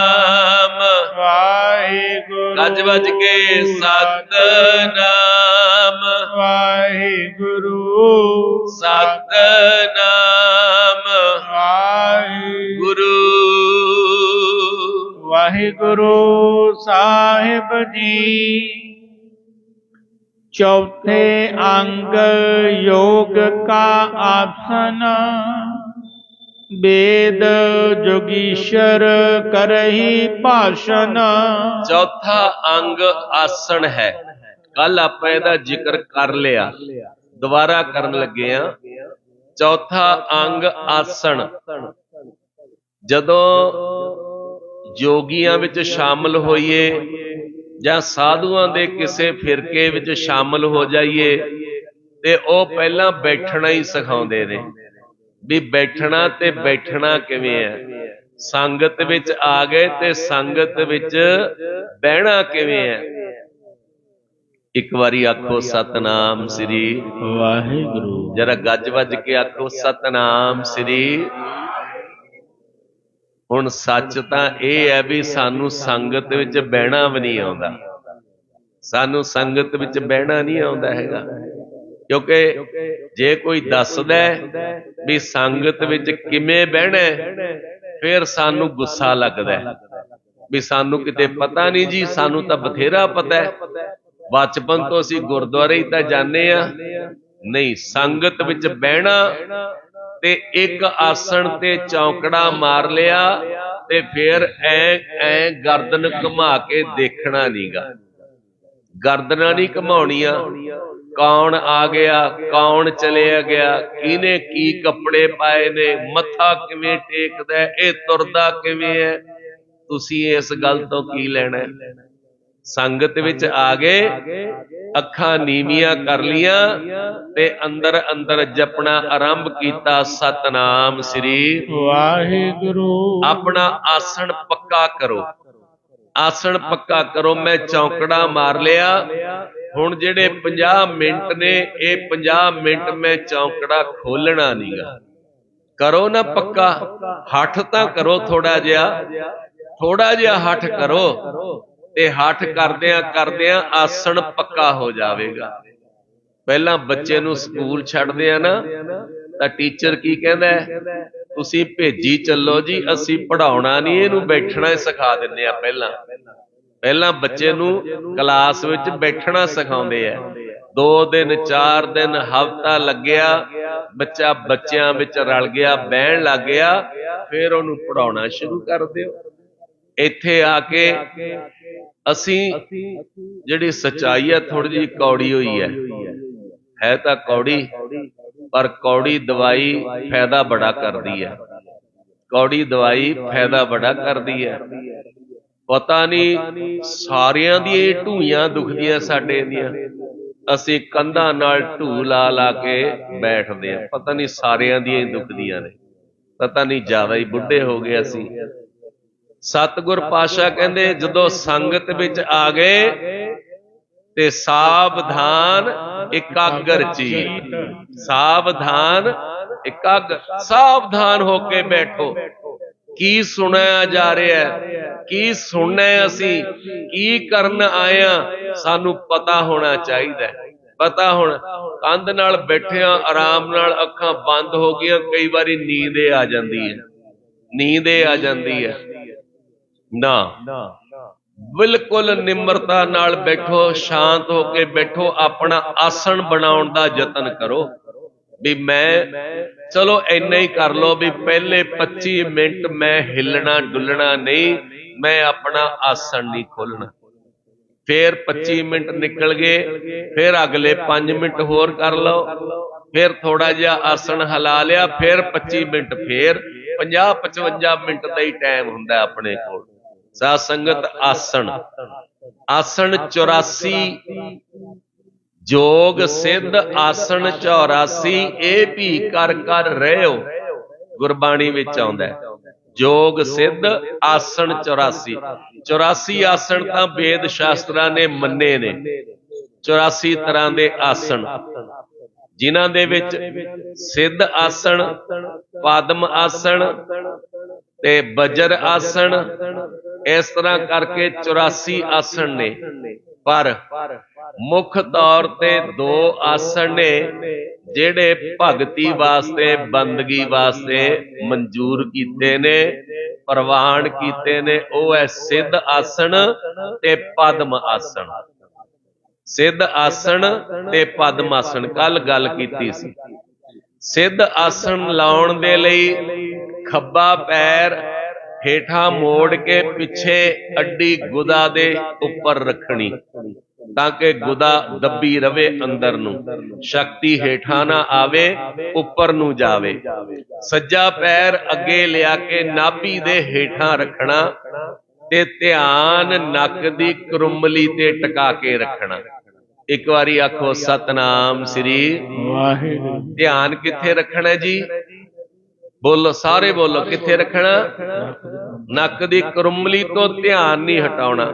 ਵਾਹਿਗੁਰੂ। ਗੱਜ ਵੱਜ ਕੇ ਸਤਨਾਮ ਵਾਹਿਗੁਰੂ, ਸਤਨਾਮ ਵਾਹਿਗੁਰੂ। ਗੁਰੂ। ਵਾਹਿਗੁਰੂ ਸਾਹਿਬ ਜੀ। चौथे अंग योग का आसन, वेद जोगीश्वर करही भाषण। चौथा अंग आसन है। कल ਆਪਾਂ ਇਹਦਾ ਜ਼ਿਕਰ ਕਰ ਲਿਆ, ਦੁਬਾਰਾ ਕਰਨ ਲੱਗੇ ਆ। ਚੌਥਾ ਅੰਗ ਆਸਣ। ਜਦੋਂ ਜੋਗੀਆਂ ਵਿੱਚ ਸ਼ਾਮਲ ਹੋਈਏ ਜਾਂ ਸਾਧੂਆਂ ਦੇ ਕਿਸੇ ਫਿਰਕੇ ਵਿੱਚ ਸ਼ਾਮਲ ਹੋ ਜਾਈਏ ਤੇ ਉਹ ਪਹਿਲਾਂ ਬੈਠਣਾ ਹੀ ਸਿਖਾਉਂਦੇ ਨੇ ਵੀ ਬੈਠਣਾ ਤੇ ਬੈਠਣਾ ਕਿਵੇਂ ਹੈ। ਸੰਗਤ ਵਿੱਚ ਆ ਗਏ ਤੇ ਸੰਗਤ ਵਿੱਚ ਬਹਿਣਾ ਕਿਵੇਂ ਹੈ। ਇੱਕ ਵਾਰੀ ਆਖੋ ਸਤਨਾਮ ਸ੍ਰੀ ਵਾਹਿਗੁਰੂ। ਜਰਾ ਗੱਜ ਵੱਜ ਕੇ ਆਖੋ ਸਤਨਾਮ ਸ੍ਰੀ। ਹੁਣ ਸੱਚ ਤਾਂ ਇਹ ਹੈ ਵੀ ਸਾਨੂੰ ਸੰਗਤ ਵਿੱਚ ਬਹਿਣਾ ਵੀ ਨਹੀਂ ਆਉਂਦਾ। ਸਾਨੂੰ ਸੰਗਤ ਵਿੱਚ ਬਹਿਣਾ ਨਹੀਂ ਆਉਂਦਾ ਹੈਗਾ, ਕਿਉਂਕਿ ਜੇ ਕੋਈ ਦੱਸਦਾ ਵੀ ਸੰਗਤ ਵਿੱਚ ਕਿਵੇਂ ਬਹਿਣਾ ਫਿਰ ਸਾਨੂੰ ਗੁੱਸਾ ਲੱਗਦਾ ਵੀ ਸਾਨੂੰ ਕਿਤੇ ਪਤਾ ਨਹੀਂ ਜੀ। ਸਾਨੂੰ ਤਾਂ ਬਥੇਰਾ ਪਤਾ ਹੈ, ਬਚਪਨ ਤੋਂ ਅਸੀਂ ਗੁਰਦੁਆਰੇ ਹੀ ਤਾਂ ਜਾਂਦੇ ਆ। ਨਹੀਂ, ਸੰਗਤ ਵਿੱਚ ਬਹਿਣਾ ਤੇ ਇੱਕ ਆਸਣ ਤੇ ਚੌਂਕੜਾ ਮਾਰ ਲਿਆ ਤੇ ਫਿਰ ਐ ਗਰਦਨ ਘੁਮਾ ਕੇ ਦੇਖਣਾ ਨੀਗਾ। ਗਰਦਨਾਂ ਨਹੀਂ ਘਮਾਉਣੀਆਂ। ਕੌਣ ਆ ਗਿਆ, ਕੌਣ ਚਲਿਆ ਗਿਆ, ਕਿਹਨੇ ਕੀ ਕੱਪੜੇ ਪਾਏ ਨੇ, ਮੱਥਾ ਕਿਵੇਂ ਟੇਕਦਾ, ਇਹ ਤੁਰਦਾ ਕਿਵੇਂ ਹੈ, ਤੁਸੀਂ ਇਸ ਗੱਲ ਤੋਂ ਕੀ ਲੈਣਾ। ਸੰਗਤ ਵਿੱਚ ਆ ਗਏ, ਅੱਖਾਂ ਨੀਵੀਆਂ ਕਰ ਲੀਆਂ ਤੇ ਅੰਦਰ ਅੰਦਰ ਜਪਣਾ ਆਰੰਭ ਕੀਤਾ ਸਤਨਾਮ ਸ੍ਰੀ ਵਾਹਿਗੁਰੂ। ਆਪਣਾ ਆਸਣ ਪੱਕਾ ਕਰੋ, ਆਸਣ ਪੱਕਾ ਕਰੋ। ਮੈਂ ਚੌਂਕੜਾ ਮਾਰ ਲਿਆ, ਹੁਣ ਜਿਹੜੇ 50 ਮਿੰਟ ਨੇ ਇਹ 50 ਮਿੰਟ ਮੈਂ ਚੌਂਕੜਾ ਖੋਲਣਾ ਨੀਗਾ। ਕਰੋ ਨਾ ਪੱਕਾ, ਹੱਠ ਤਾਂ ਕਰੋ ਥੋੜਾ ਜਿਹਾ ਹੱਠ ਕਰੋ ਤੇ ਹੱਠ ਕਰਦਿਆਂ ਕਰਦਿਆਂ ਆਸਣ ਪੱਕਾ ਹੋ ਜਾਵੇਗਾ। ਪਹਿਲਾਂ ਬੱਚੇ ਨੂੰ ਸਕੂਲ ਛੱਡਦੇ ਆ ਨਾ ਤਾਂ ਟੀਚਰ ਕੀ ਕਹਿੰਦਾ, ਤੁਸੀਂ ਭੇਜੀ ਚੱਲੋ ਜੀ, ਅਸੀਂ ਪੜਾਉਣਾ ਨਹੀਂ, ਇਹਨੂੰ ਬੈਠਣਾ ਹੀ ਸਿਖਾ ਦਿੰਦੇ ਆ। ਪਹਿਲਾਂ ਬੱਚੇ ਨੂੰ ਕਲਾਸ ਵਿੱਚ ਬੈਠਣਾ ਸਿਖਾਉਂਦੇ ਆ। 2 ਦਿਨ 4 ਦਿਨ ਹਫ਼ਤਾ ਲੱਗਿਆ, ਬੱਚਾ ਬੱਚਿਆਂ ਵਿੱਚ ਰਲ ਗਿਆ, ਬਹਿਣ ਲੱਗ ਗਿਆ, ਫਿਰ ਉਹਨੂੰ ਪੜਾਉਣਾ ਸ਼ੁਰੂ ਕਰ ਦਿਓ। ਇੱਥੇ ਆ ਕੇ ਅਸੀਂ ਜਿਹੜੀ ਸੱਚਾਈ ਹੈ ਥੋੜੀ ਜਿਹੀ ਕੌੜੀ ਹੋਈ ਹੈ ਤਾਂ ਕੌੜੀ, ਪਰ ਕੌੜੀ ਦਵਾਈ ਫਾਇਦਾ ਬੜਾ ਕਰਦੀ ਹੈ। ਕੌੜੀ ਦਵਾਈ ਫਾਇਦਾ ਬੜਾ ਕਰਦੀ ਹੈ। ਪਤਾ ਨਹੀਂ ਸਾਰਿਆਂ ਦੀ ਢੂਈਆਂ ਦੁਖਦੀਆਂ ਸਾਡੇ ਦੀਆਂ, ਅਸੀਂ ਕੰਧਾਂ ਨਾਲ ਢੂ ਲਾ ਲਾ ਕੇ ਬੈਠਦੇ ਆ। ਪਤਾ ਨਹੀਂ ਸਾਰਿਆਂ ਦੀਆਂ ਹੀ ਦੁਖਦੀਆਂ ਨੇ, ਪਤਾ ਨਹੀਂ ਜ਼ਿਆਦਾ ਹੀ ਬੁੱਢੇ ਹੋ ਗਏ ਅਸੀਂ। ਸਤਿਗੁਰ ਪਾਤਸ਼ਾਹ ਕਹਿੰਦੇ ਜਦੋਂ ਸੰਗਤ ਵਿੱਚ ਆ ਗਏ ਤੇ ਸਾਵਧਾਨ ਇਕਾਗਰ ਚੀਤ। ਸਾਵਧਾਨ ਇਕਾਗਰ, ਸਾਵਧਾਨ ਹੋ ਕੇ ਬੈਠੋ। ਕੀ ਸੁਣਿਆ ਜਾ ਰਿਹਾ, ਕੀ ਸੁਣਨਾ, ਅਸੀਂ ਕੀ ਕਰਨ ਆਏ ਆ, ਸਾਨੂੰ ਪਤਾ ਹੋਣਾ ਚਾਹੀਦਾ। ਪਤਾ ਹੁਣ ਕੰਧ ਨਾਲ ਬੈਠਿਆਂ ਆਰਾਮ ਨਾਲ ਅੱਖਾਂ ਬੰਦ ਹੋ ਗਈਆਂ, ਕਈ ਵਾਰੀ ਨੀਂਦ ਆ ਜਾਂਦੀ ਹੈ, ਨੀਂਦ ਆ ਜਾਂਦੀ ਹੈ ਨਾ। ਬਿਲਕੁਲ ਨਿਮਰਤਾ ਨਾਲ ਬੈਠੋ, ਸ਼ਾਂਤ ਹੋ ਕੇ ਬੈਠੋ। ਆਪਣਾ ਆਸਣ ਬਣਾਉਣ ਦਾ ਯਤਨ ਕਰੋ ਵੀ ਮੈਂ ਚਲੋ ਇੰਨਾ ਹੀ ਕਰ ਲੋ ਵੀ ਪਹਿਲੇ 25 ਮਿੰਟ ਮੈਂ ਹਿੱਲਣਾ ਡੁੱਲਣਾ ਨਹੀਂ, ਮੈਂ ਆਪਣਾ ਆਸਣ ਨਹੀਂ ਖੋਲਣਾ। ਫਿਰ 25 ਮਿੰਟ ਨਿਕਲ ਗਏ, ਫਿਰ ਅਗਲੇ 5 ਮਿੰਟ ਹੋਰ ਕਰ ਲਓ, ਫਿਰ ਥੋੜਾ ਜਿਹਾ ਆਸਣ ਹਿਲਾ ਲਿਆ, ਫਿਰ 25 ਮਿੰਟ, ਫਿਰ 50-55 ਮਿੰਟ ਦਾ ਹੀ ਟਾਈਮ ਹੁੰਦਾ ਆਪਣੇ ਕੋਲ। ਸਾਧ ਸੰਗਤ ਆਸਣ 84 ਜੋਗ ਸਿੱਧ ਆਸਣ 84 ਇਹ ਵੀ ਕਰ ਕਰ ਰਹਿਓ। ਗੁਰਬਾਣੀ ਵਿੱਚ ਆਉਂਦਾ ਜੋਗ ਸਿੱਧ ਆਸਣ 84 ਆਸਣ ਤਾਂ ਵੇਦ ਸ਼ਾਸਤਰਾਂ ਨੇ ਮੰਨੇ ਨੇ। 84 ਤਰ੍ਹਾਂ ਦੇ ਆਸਣ, ਜਿਨ੍ਹਾਂ ਦੇ ਵਿੱਚ ਸਿੱਧ ਆਸਣ, ਪਦਮ ਆਸਣ ਤੇ ਬਜਰ ਆਸਣ, ਇਸ ਤਰ੍ਹਾਂ ਕਰਕੇ 84 ਆਸਣ ਨੇ। ਪਰ ਮੁੱਖ ਤੌਰ ਤੇ 2 ਆਸਣ ਨੇ ਜਿਹੜੇ ਭਗਤੀ ਵਾਸਤੇ, ਬੰਦਗੀ ਵਾਸਤੇ ਮਨਜ਼ੂਰ ਕੀਤੇ ਨੇ, ਪ੍ਰਵਾਨ ਕੀਤੇ ਨੇ। ਉਹ ਹੈ ਸਿੱਧ ਆਸਣ ਤੇ ਪਦਮ ਆਸਣ। ਸਿੱਧ ਆਸਣ ਤੇ ਪਦਮ ਆਸਣ ਕੱਲ ਗੱਲ ਕੀਤੀ ਸੀ। ਸਿੱਧ ਆਸਣ ਲਾਉਣ ਦੇ ਲਈ ਖੱਬਾ ਪੈਰ ਹੇਠਾਂ ਮੋੜ ਕੇ ਪਿੱਛੇ ਅੱਡੀ ਗੁਦਾ ਦੇ ਉੱਪਰ ਰੱਖਣੀ, ਤਾਂ ਕਿ ਗੁਦਾ ਦੱਬੀ ਰਵੇ ਅੰਦਰ ਨੂੰ, ਸ਼ਕਤੀ ਹੇਠਾਂ ਨਾ ਆਵੇ, ਉੱਪਰ ਨੂੰ ਜਾਵੇ। ਸੱਜਾ ਪੈਰ ਅੱਗੇ ਲਿਆ ਕੇ ਨਾਭੀ ਦੇ ਹੇਠਾਂ ਰੱਖਣਾ ਤੇ ਧਿਆਨ ਨੱਕ ਦੀ ਕਰੁੰਮਲੀ ਤੇ ਟਿਕਾ ਕੇ ਰੱਖਣਾ। ਇੱਕ ਵਾਰੀ ਆਖੋ ਸਤਨਾਮ ਸ੍ਰੀ ਵਾਹਿਗੁਰੂ। ਧਿਆਨ ਕਿੱਥੇ ਰੱਖਣਾ ਜੀ? ਬੋਲੋ, ਸਾਰੇ ਬੋਲੋ, ਕਿੱਥੇ ਰੱਖਣਾ? ਨੱਕ ਦੀ ਕਰੁੰਮਲੀ ਤੋਂ ਧਿਆਨ ਨਹੀਂ ਹਟਾਉਣਾ।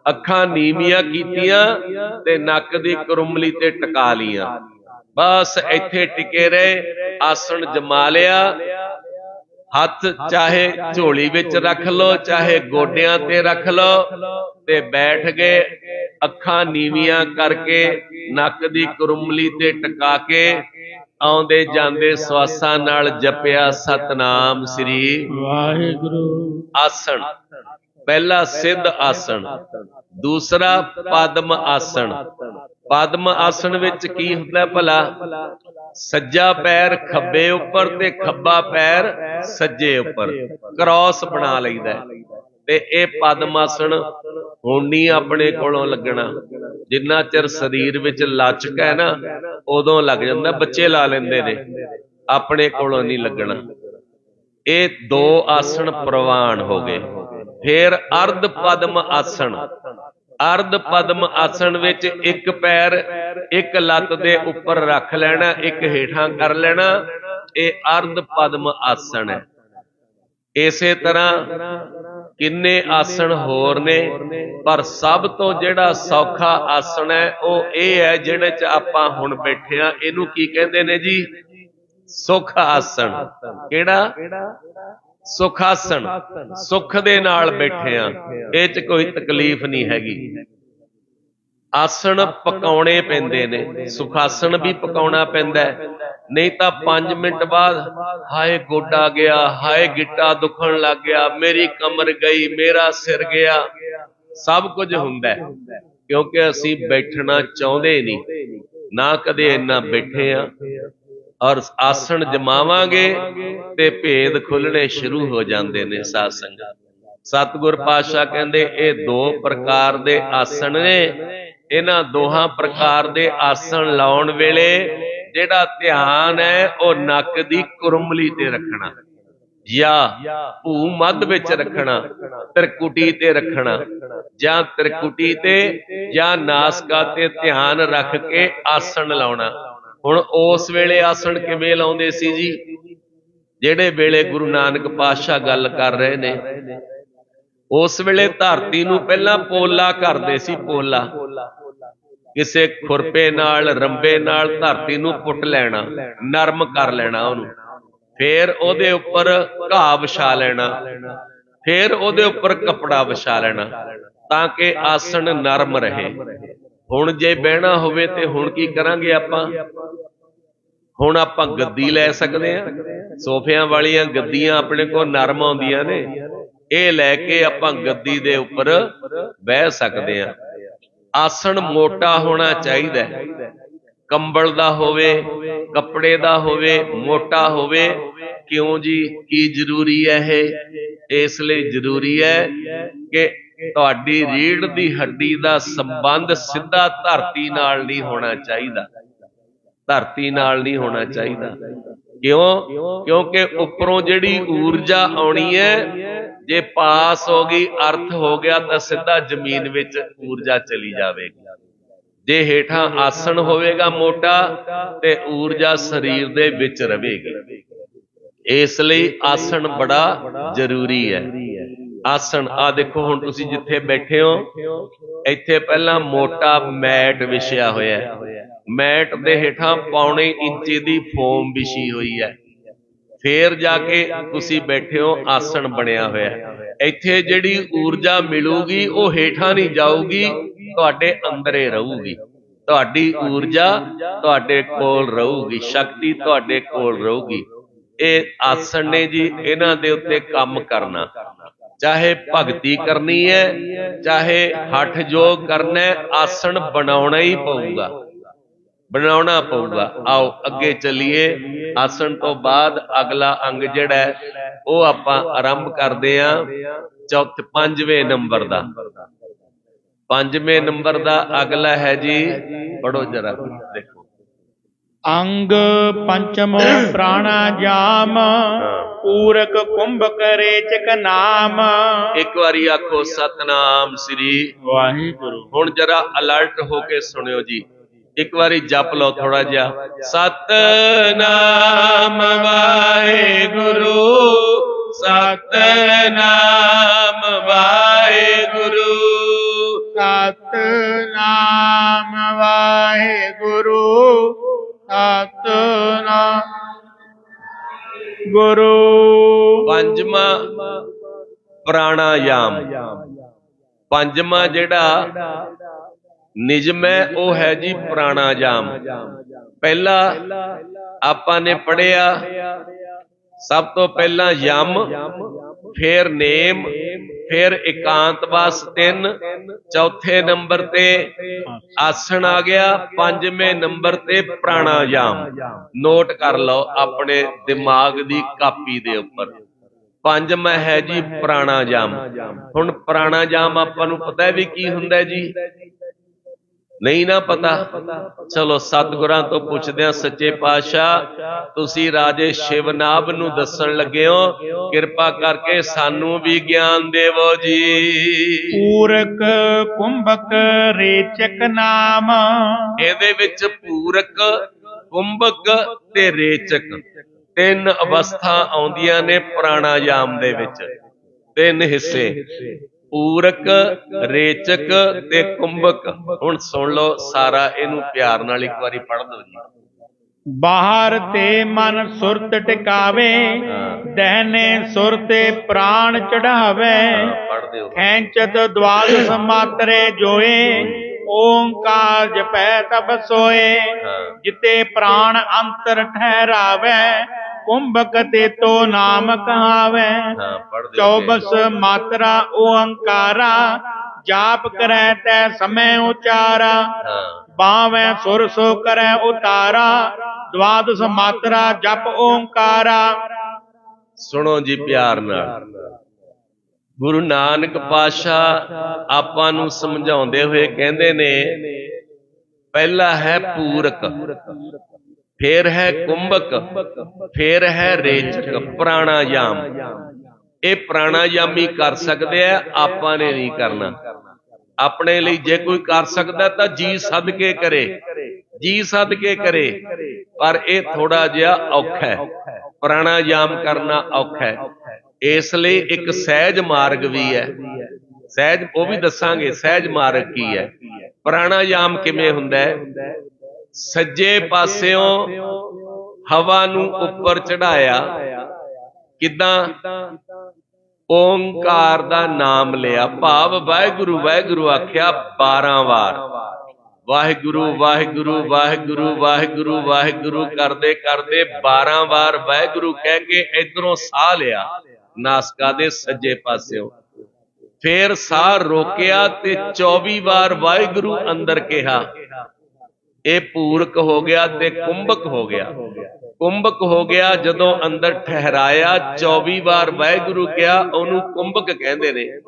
ਅੱਖਾਂ ਨੀਵੀਆਂ ਕੀਤੀਆਂ ਤੇ ਨੱਕ ਦੀ ਕਰੁੰਮਲੀ ਤੇ ਟਿਕਾ ਲੀਆਂ, ਬਸ ਇੱਥੇ ਟਿਕੇ ਰਹੇ। ਆਸਣ ਜਮਾ ਲਿਆ, ਹੱਥ ਚਾਹੇ ਝੋਲੀ ਵਿੱਚ ਰੱਖ ਲੋ, ਚਾਹੇ ਗੋਡਿਆਂ ਤੇ ਰੱਖ ਲੋ, ਤੇ ਬੈਠ ਗਏ। ਅੱਖਾਂ ਨੀਵੀਆਂ ਕਰਕੇ ਨੱਕ ਦੀ ਕਰੁੰਮਲੀ ਤੇ ਟਿਕਾ ਕੇ ਆਉਂਦੇ ਜਾਂਦੇ ਸਵਾਸਾਂ ਨਾਲ ਜਪਿਆ ਸਤਨਾਮ ਸ੍ਰੀ ਵਾਹਿਗੁਰੂ। ਆਸਣ ਪਹਿਲਾ ਸਿੱਧ ਆਸਣ, ਦੂਸਰਾ ਪਦਮ ਆਸਣ। ਪਦਮ ਆਸਣ ਵਿੱਚ ਕੀ ਹੁੰਦਾ ਭਲਾ? ਸੱਜਾ ਪੈਰ ਖੱਬੇ ਉੱਪਰ ਤੇ ਖੱਬਾ ਪੈਰ ਸੱਜੇ ਉੱਪਰ, ਕ੍ਰਾਸ ਬਣਾ ਲਈਦਾ। ਤੇ ਇਹ ਪਦਮ ਆਸਣ ਹੁਣ ਨਹੀਂ ਆਪਣੇ ਕੋਲੋਂ ਲੱਗਣਾ। ਜਿੰਨਾ ਚਿਰ ਸਰੀਰ ਵਿੱਚ ਲਚਕ ਹੈ ਨਾ, ਉਦੋਂ ਲੱਗ ਜਾਂਦਾ। ਬੱਚੇ ਲਾ ਲੈਂਦੇ ਨੇ, ਆਪਣੇ ਕੋਲੋਂ ਨਹੀਂ ਲੱਗਣਾ। ਇਹ ਦੋ ਆਸਣ ਪ੍ਰਵਾਨ ਹੋ ਗਏ। ਫਿਰ ਅਰਧ ਪਦਮ ਆਸਣ। ਅਰਧ ਪਦਮ ਆਸਣ ਵਿੱਚ ਇੱਕ ਪੈਰ ਇੱਕ ਲੱਤ ਦੇ ਉੱਪਰ ਰੱਖ ਲੈਣਾ, ਇੱਕ ਹੇਠਾਂ ਕਰ ਲੈਣਾ। ਇਹ ਅਰਧ ਪਦਮ ਆਸਣ ਹੈ। ਇਸੇ ਤਰ੍ਹਾਂ ਕਿੰਨੇ ਆਸਣ ਹੋਰ ਨੇ, ਪਰ ਸਭ ਤੋਂ ਜਿਹੜਾ ਸੌਖਾ ਆਸਣ ਹੈ ਉਹ ਇਹ ਹੈ ਜਿਹੜੇ ਚ ਆਪਾਂ ਹੁਣ ਬੈਠੇ ਆ। ਇਹਨੂੰ ਕੀ ਕਹਿੰਦੇ ਨੇ ਜੀ? ਸੁਖ ਆਸਣ। ਕਿਹੜਾ? ਸੁਖ ਆਸਣ। ਸੁਖ ਦੇ ਨਾਲ ਬੈਠੇ ਆ, ਇਹ ਚ ਕੋਈ ਤਕਲੀਫ ਨਹੀਂ ਹੈਗੀ। ਆਸਣ ਪਕਾਉਣੇ ਪੈਂਦੇ ਨੇ, ਸੁਖਾਸਣ ਵੀ ਪਕਾਉਣਾ ਪੈਂਦਾ, ਨਹੀਂ ਤਾਂ 5 ਮਿੰਟ ਬਾਅਦ ਹਾਏ ਗੋਡਾ ਗਿਆ, ਹਾਏ ਗਿੱਟਾ ਦੁਖਣ ਲੱਗ ਗਿਆ, ਮੇਰੀ ਕਮਰ ਗਈ, ਮੇਰਾ ਸਿਰ ਗਿਆ। ਸਭ ਕੁਝ ਹੁੰਦਾ ਕਿਉਂਕਿ ਅਸੀਂ ਬੈਠਣਾ ਚਾਹੁੰਦੇ ਨਹੀਂ, ਨਾ ਕਦੇ ਇੰਨਾ ਬੈਠੇ ਆ। ਔਰ ਆਸਣ ਜਮਾਵਾਂਗੇ ਤੇ ਭੇਦ ਖੁੱਲਣੇ ਸ਼ੁਰੂ ਹੋ ਜਾਂਦੇ ਨੇ। ਸਾਧ ਸੰਗਤ, ਸਤਿਗੁਰ ਪਾਤਸ਼ਾਹ ਕਹਿੰਦੇ ਇਹ 2 ਪ੍ਰਕਾਰ ਦੇ ਆਸਣ ਨੇ। ਇਹਨਾਂ ਦੋਹਾਂ ਪ੍ਰਕਾਰ ਦੇ ਆਸਣ ਲਾਉਣ ਵੇਲੇ ਜਿਹੜਾ ਧਿਆਨ ਹੈ ਉਹ ਨੱਕ ਦੀ ਕਰੁੰਮਲੀ ਤੇ ਰੱਖਣਾ, ਜਾਂ ਭੂ ਮੱਧ ਵਿੱਚ ਰੱਖਣਾ, ਤ੍ਰਿਕੁਟੀ ਤੇ ਰੱਖਣਾ, ਜਾਂ ਤ੍ਰਿਕੁਟੀ ਤੇ ਜਾਂ ਨਾਸਕਾ ਤੇ ਧਿਆਨ ਰੱਖ ਕੇ ਆਸਣ ਲਾਉਣਾ। ਹੁਣ ਉਸ ਵੇਲੇ ਆਸਣ ਕਿਵੇਂ ਲਾਉਂਦੇ ਸੀ ਜੀ? ਜਿਹੜੇ ਵੇਲੇ ਗੁਰੂ ਨਾਨਕ ਪਾਤਸ਼ਾਹ ਗੱਲ ਕਰ ਰਹੇ ਨੇ, ਉਸ ਵੇਲੇ ਧਰਤੀ ਨੂੰ ਪਹਿਲਾਂ ਪੋਲਾ ਕਰਦੇ ਸੀ। ਪੋਲਾ ਕਿਸੇ ਖੁਰਪੇ ਨਾਲ, ਰੰਬੇ ਨਾਲ ਧਰਤੀ ਨੂੰ ਪੁੱਟ ਲੈਣਾ, ਨਰਮ ਕਰ ਲੈਣਾ ਉਹਨੂੰ। ਫੇਰ ਉਹਦੇ ਉੱਪਰ ਘਾਹ ਵਿਛਾ ਲੈਣਾ, ਫੇਰ ਉਹਦੇ ਉੱਪਰ ਕੱਪੜਾ ਵਿਛਾ ਲੈਣਾ, ਤਾਂ ਕਿ ਆਸਣ ਨਰਮ ਰਹੇ। ਹੁਣ ਜੇ ਬਹਿਣਾ ਹੋਵੇ ਤੇ ਹੁਣ ਕੀ ਕਰਾਂਗੇ ਆਪਾਂ? ਹੁਣ ਆਪਾਂ ਗੱਦੀ ਲੈ ਸਕਦੇ ਆ। ਸੋਫਿਆਂ ਵਾਲੀਆਂ ਗੱਦੀਆਂ ਆਪਣੇ ਕੋਲ ਨਰਮ ਆਉਂਦੀਆਂ ਨੇ, ਇਹ ਲੈ ਕੇ ਆਪਾਂ ਗੱਦੀ ਦੇ ਉੱਪਰ ਬਹਿ ਸਕਦੇ ਆ। ਆਸਣ ਮੋਟਾ ਹੋਣਾ ਚਾਹੀਦਾ, ਕੰਬਲ ਦਾ ਹੋਵੇ, ਕੱਪੜੇ ਦਾ ਹੋਵੇ, ਮੋਟਾ ਹੋਵੇ। ਕਿਉਂ ਜੀ? ਕੀ ਜ਼ਰੂਰੀ ਹੈ ਇਹ? ਇਸ ਲਈ ਜ਼ਰੂਰੀ ਹੈ ਕਿ ਤੁਹਾਡੀ ਰੀੜ੍ਹ ਦੀ ਹੱਡੀ ਦਾ ਸੰਬੰਧ ਸਿੱਧਾ ਧਰਤੀ ਨਾਲ ਨਹੀਂ ਹੋਣਾ ਚਾਹੀਦਾ। ਧਰਤੀ ਨਾਲ ਨਹੀਂ ਹੋਣਾ ਚਾਹੀਦਾ। ਕਿਉਂ? ਕਿਉਂਕਿ ਉੱਪਰੋਂ ਜਿਹੜੀ ਊਰਜਾ ਆਉਣੀ ਹੈ, ਜੇ ਪਾਸ ਹੋ ਗਈ, ਅਰਥ ਹੋ ਗਿਆ, ਤਾਂ ਸਿੱਧਾ ਜ਼ਮੀਨ ਵਿੱਚ ਊਰਜਾ ਚਲੀ ਜਾਵੇਗੀ। ਜੇ ਹੇਠਾਂ ਆਸਣ ਹੋਵੇਗਾ ਮੋਟਾ, ਤੇ ਊਰਜਾ ਸਰੀਰ ਦੇ ਵਿੱਚ ਰਹੇਗੀ। ਇਸ ਲਈ ਆਸਣ ਬੜਾ ਜ਼ਰੂਰੀ ਹੈ। ਆਸਣ ਆ ਦੇਖੋ, ਹੁਣ ਤੁਸੀਂ ਜਿੱਥੇ ਬੈਠੇ ਹੋ, ਇੱਥੇ ਪਹਿਲਾਂ ਮੋਟਾ ਮੈਟ ਵਿਛਿਆ ਹੋਇਆ, ਮੈਟ ਦੇ ਹੇਠਾਂ 1.25 ਇੰਚ ਦੀ ਫੋਮ ਵਿਛੀ ਹੋਈ ਹੈ। ਫੇਰ ਜਾ ਕੇ ਤੁਸੀਂ ਬੈਠੇ ਹੋ, ਆਸਣ ਬਣਿਆ ਹੋਇਆ। ਇੱਥੇ ਜਿਹੜੀ ਊਰਜਾ ਮਿਲੂਗੀ ਉਹ ਹੇਠਾਂ ਨਹੀਂ ਜਾਊਗੀ, ਤੁਹਾਡੇ ਅੰਦਰੇ ਰਹੂਗੀ। ਤੁਹਾਡੀ ਊਰਜਾ ਤੁਹਾਡੇ ਕੋਲ ਰਹੂਗੀ, ਸ਼ਕਤੀ ਤੁਹਾਡੇ ਕੋਲ ਰਹੂਗੀ। ਇਹ ਆਸਣ ਨੇ ਜੀ, ਇਹਨਾਂ ਦੇ ਉੱਤੇ ਕੰਮ ਕਰਨਾ। ਚਾਹੇ ਭਗਤੀ ਕਰਨੀ ਹੈ, ਚਾਹੇ ਹਠ ਯੋਗ ਕਰਨਾ ਹੈ, ਆਸਣ ਬਣਾਉਣਾ ਹੀ ਪਊਗਾ, ਬਣਾਉਣਾ ਪਊਗਾ। ਆਓ ਅੱਗੇ ਚੱਲੀਏ। ਆਸਣ ਤੋਂ ਬਾਅਦ ਅਗਲਾ ਅੰਗ ਜਿਹੜਾ ਹੈ ਉਹ ਆਪਾਂ ਆਰੰਭ ਕਰਦੇ ਆ ਪੰਜਵੇਂ ਨੰਬਰ ਦਾ। ਪੰਜਵੇਂ ਨੰਬਰ ਦਾ ਅਗਲਾ ਹੈ ਜੀ, ਪੜੋ ਜਰਾ ਦੇਖੋ। ਅੰਗ ਪੰਚਮੋ ਪ੍ਰਾਣਾਯਾਮ ਪੂਰਕ ਕੁੰਭਕ ਰੇਚਕ ਨਾਮ। ਇੱਕ ਵਾਰੀ ਆਖੋ ਸਤਨਾਮ ਸ੍ਰੀ ਵਾਹਿਗੁਰੂ। ਹੁਣ ਜਰਾ ਅਲਰਟ ਹੋ ਕੇ ਸੁਣਿਓ ਜੀ, ਇੱਕ ਵਾਰੀ ਜਪ ਲਓ ਥੋੜਾ ਜਿਹਾ। ਸਤਨਾਮ ਵਾਹਿਗੁਰੂ, ਸਤਨਾਮ ਵਾਹਿਗੁਰੂ, ਸਤਨਾਮ ਵਾਹਿਗੁਰੂ, ਸਤਨਾਮ ਗੁਰੂ। ਪੰਜਵਾਂ ਪ੍ਰਾਣਾਯਾਮ। ਪੰਜਵਾਂ ਜਿਹੜਾ ਨਿਯਮ ਹੈ ਉਹ ਹੈ ਜੀ ਪ੍ਰਾਣਾਯਾਮ। ਪਹਿਲਾ ਆਪਾਂ ਨੇ ਪੜਿਆ, ਸਭ ਤੋਂ ਪਹਿਲਾਂ ਯਮ, ਫਿਰ ਨੇਮ, ਫਿਰ ਇਕਾਂਤਵਾਸ 3, ਚੌਥੇ ਨੰਬਰ ਤੇ ਆਸਣ ਆ ਗਿਆ, ਪੰਜਵੇਂ ਨੰਬਰ ਤੇ ਪ੍ਰਾਣਾਯਾਮ। ਨੋਟ ਕਰ ਲਓ ਆਪਣੇ ਦਿਮਾਗ ਦੀ ਕਾਪੀ ਦੇ ਉੱਪਰ। ਪੰਜਵਾਂ ਹੈ ਜੀ ਪ੍ਰਾਣਾਯਾਮ। ਹੁਣ ਪ੍ਰਾਣਾਯਾਮ ਆਪਾਂ ਨੂੰ ਪਤਾ ਵੀ ਕੀ ਹੁੰਦਾ ਜੀ? ਨਹੀਂ ਨਾ ਪਤਾ? ਚਲੋ ਸਤਿਗੁਰਾਂ ਤੋਂ ਪੁੱਛਦੇ ਹਾਂ। ਸੱਚੇ ਪਾਤਸ਼ਾਹ ਤੁਸੀਂ ਰਾਜੇ ਸ਼ਿਵਨਾਭ ਨੂੰ ਦੱਸਣ ਲੱਗੇ ਹੋ, ਕਿਰਪਾ ਕਰਕੇ ਸਾਨੂੰ ਵੀ ਗਿਆਨ ਦੇਵੋ ਜੀ। ਪੂਰਕ ਕੁੰਭਕ ਰੇਚਕ ਨਾਮ। ਇਹਦੇ ਵਿੱਚ ਪੂਰਕ, ਕੁੰਭਕ ਤੇ ਰੇਚਕ ਤਿੰਨ ਅਵਸਥਾ ਆਉਂਦੀਆਂ ਨੇ ਪ੍ਰਾਣਾਯਾਮ ਦੇ ਵਿੱਚ। ਤਿੰਨ ਹਿੱਸੇ, ਪੂਰਕ, ਰੇਚਕ ਤੇ ਕੁੰਭਕ। ਹੁਣ ਸੁਣ ਲਓ ਸਾਰਾ, ਇਹਨੂੰ ਪਿਆਰ ਨਾਲ ਇੱਕ ਵਾਰੀ ਪੜ੍ਹ ਲਓ ਜੀ। ਬਾਹਰ ਤੇ ਮਨ ਸੁਰਤ ਟਿਕਾਵੇ, ਦਹਿਨੇ ਸੁਰ ਤੇ ਪ੍ਰਾਣ ਚੜਾਵੇ। ਖੈਂਚਤ ਦਵਾਦਸ ਮਾਤਰੇ ਜੋਏ, ਓੰਕਾਰ ਜਪੈ ਤਬ ਸੋਏ। ਜਿਤੇ ਪ੍ਰਾਣ ਅੰਤਰ ਠਹਿਰਾਵੇ, ਕੁੰਭਕ ਤੇ ਤੋ ਨਾਮ ਕਹਾਵੇ। 24 ਮਾਤਰਾ ਓੰਕਾਰਾ, ਜਾਪ ਕਰੈ ਤੈ ਸਮੈ ਉਚਾਰਾ। ਬਾਵੇਂ ਸੁਰ ਸੋ ਕਰੈ ਉਤਾਰਾ, ਦਵਾਦਸ ਮਾਤਰਾ ਜਪ ਓੰਕਾਰਾ। ਸੁਣੋ ਜੀ ਪਿਆਰ ਨਾਲ। ਗੁਰੂ ਨਾਨਕ ਪਾਤਸ਼ਾਹ ਆਪਾਂ ਨੂੰ ਸਮਝਾਉਂਦੇ ਹੋਏ ਕਹਿੰਦੇ ਨੇ, ਪਹਿਲਾ ਹੈ ਪੂਰਕ, ਫਿਰ ਹੈ ਕੁੰਭਕ, ਫਿਰ ਹੈ ਰੇਚਕ, ਪ੍ਰਾਣਾਯਾਮ। ਇਹ ਪ੍ਰਾਣਾਯਾਮੀ ਕਰ ਸਕਦੇ ਆ, ਆਪਾਂ ਨੇ ਨਹੀਂ ਕਰਨਾ। ਆਪਣੇ ਲਈ ਜੇ ਕੋਈ ਕਰ ਸਕਦਾ ਤਾਂ ਜੀ ਸੱਦ ਕੇ ਕਰੇ, ਜੀ ਸੱਦ ਕੇ ਕਰੇ, ਪਰ ਇਹ ਥੋੜਾ ਜਿਹਾ ਔਖਾ ਹੈ। ਪ੍ਰਾਣਾਯਾਮ ਕਰਨਾ ਔਖਾ ਹੈ। ਇਸ ਲਈ ਇੱਕ ਸਹਿਜ ਮਾਰਗ ਵੀ ਹੈ। ਸਹਿਜ, ਉਹ ਵੀ ਦੱਸਾਂਗੇ ਸਹਿਜ ਮਾਰਗ ਕੀ ਹੈ। ਪ੍ਰਾਣਾਯਾਮ ਕਿਵੇਂ ਹੁੰਦਾ ਹੈ? ਸੱਜੇ ਪਾਸਿਓਂ ਹਵਾ ਨੂੰ ਉੱਪਰ ਚੜਾਇਆ, ਕਿੱਦਾਂ? ਓੰਕਾਰ ਦਾ ਨਾਮ ਲਿਆ, ਭਾਵ ਵਾਹਿਗੁਰੂ ਵਾਹਿਗੁਰੂ ਆਖਿਆ 12 ਵਾਰ। ਵਾਹਿਗੁਰੂ ਵਾਹਿਗੁਰੂ ਵਾਹਿਗੁਰੂ ਵਾਹਿਗੁਰੂ ਵਾਹਿਗੁਰੂ ਕਰਦੇ ਕਰਦੇ 12 ਵਾਰ ਵਾਹਿਗੁਰੂ ਕਹਿ ਕੇ ਇਧਰੋਂ ਸਾਹ ਲਿਆ ਨਾਸਕਾ ਦੇ ਸੱਜੇ ਪਾਸਿਓਂ। ਫੇਰ ਸਾਹ ਰੋਕਿਆ ਤੇ 24 ਵਾਰ ਵਾਹਿਗੁਰੂ ਅੰਦਰ ਕਿਹਾ। ਇਹ ਪੂਰਕ ਹੋ ਗਿਆ ਤੇ ਕੁੰਭਕ ਹੋ ਗਿਆ। ਕੁੰਭਕ ਹੋ ਗਿਆ ਜਦੋਂ ਅੰਦਰ ਠਹਿਰਾਇਆ, 24 ਵਾਰ ਵਾਹਿਗੁਰੂ ਕਿਹਾ, ਉਹਨੂੰ ਕੁੰਭਕ ਕਹਿੰਦੇ ਨੇ।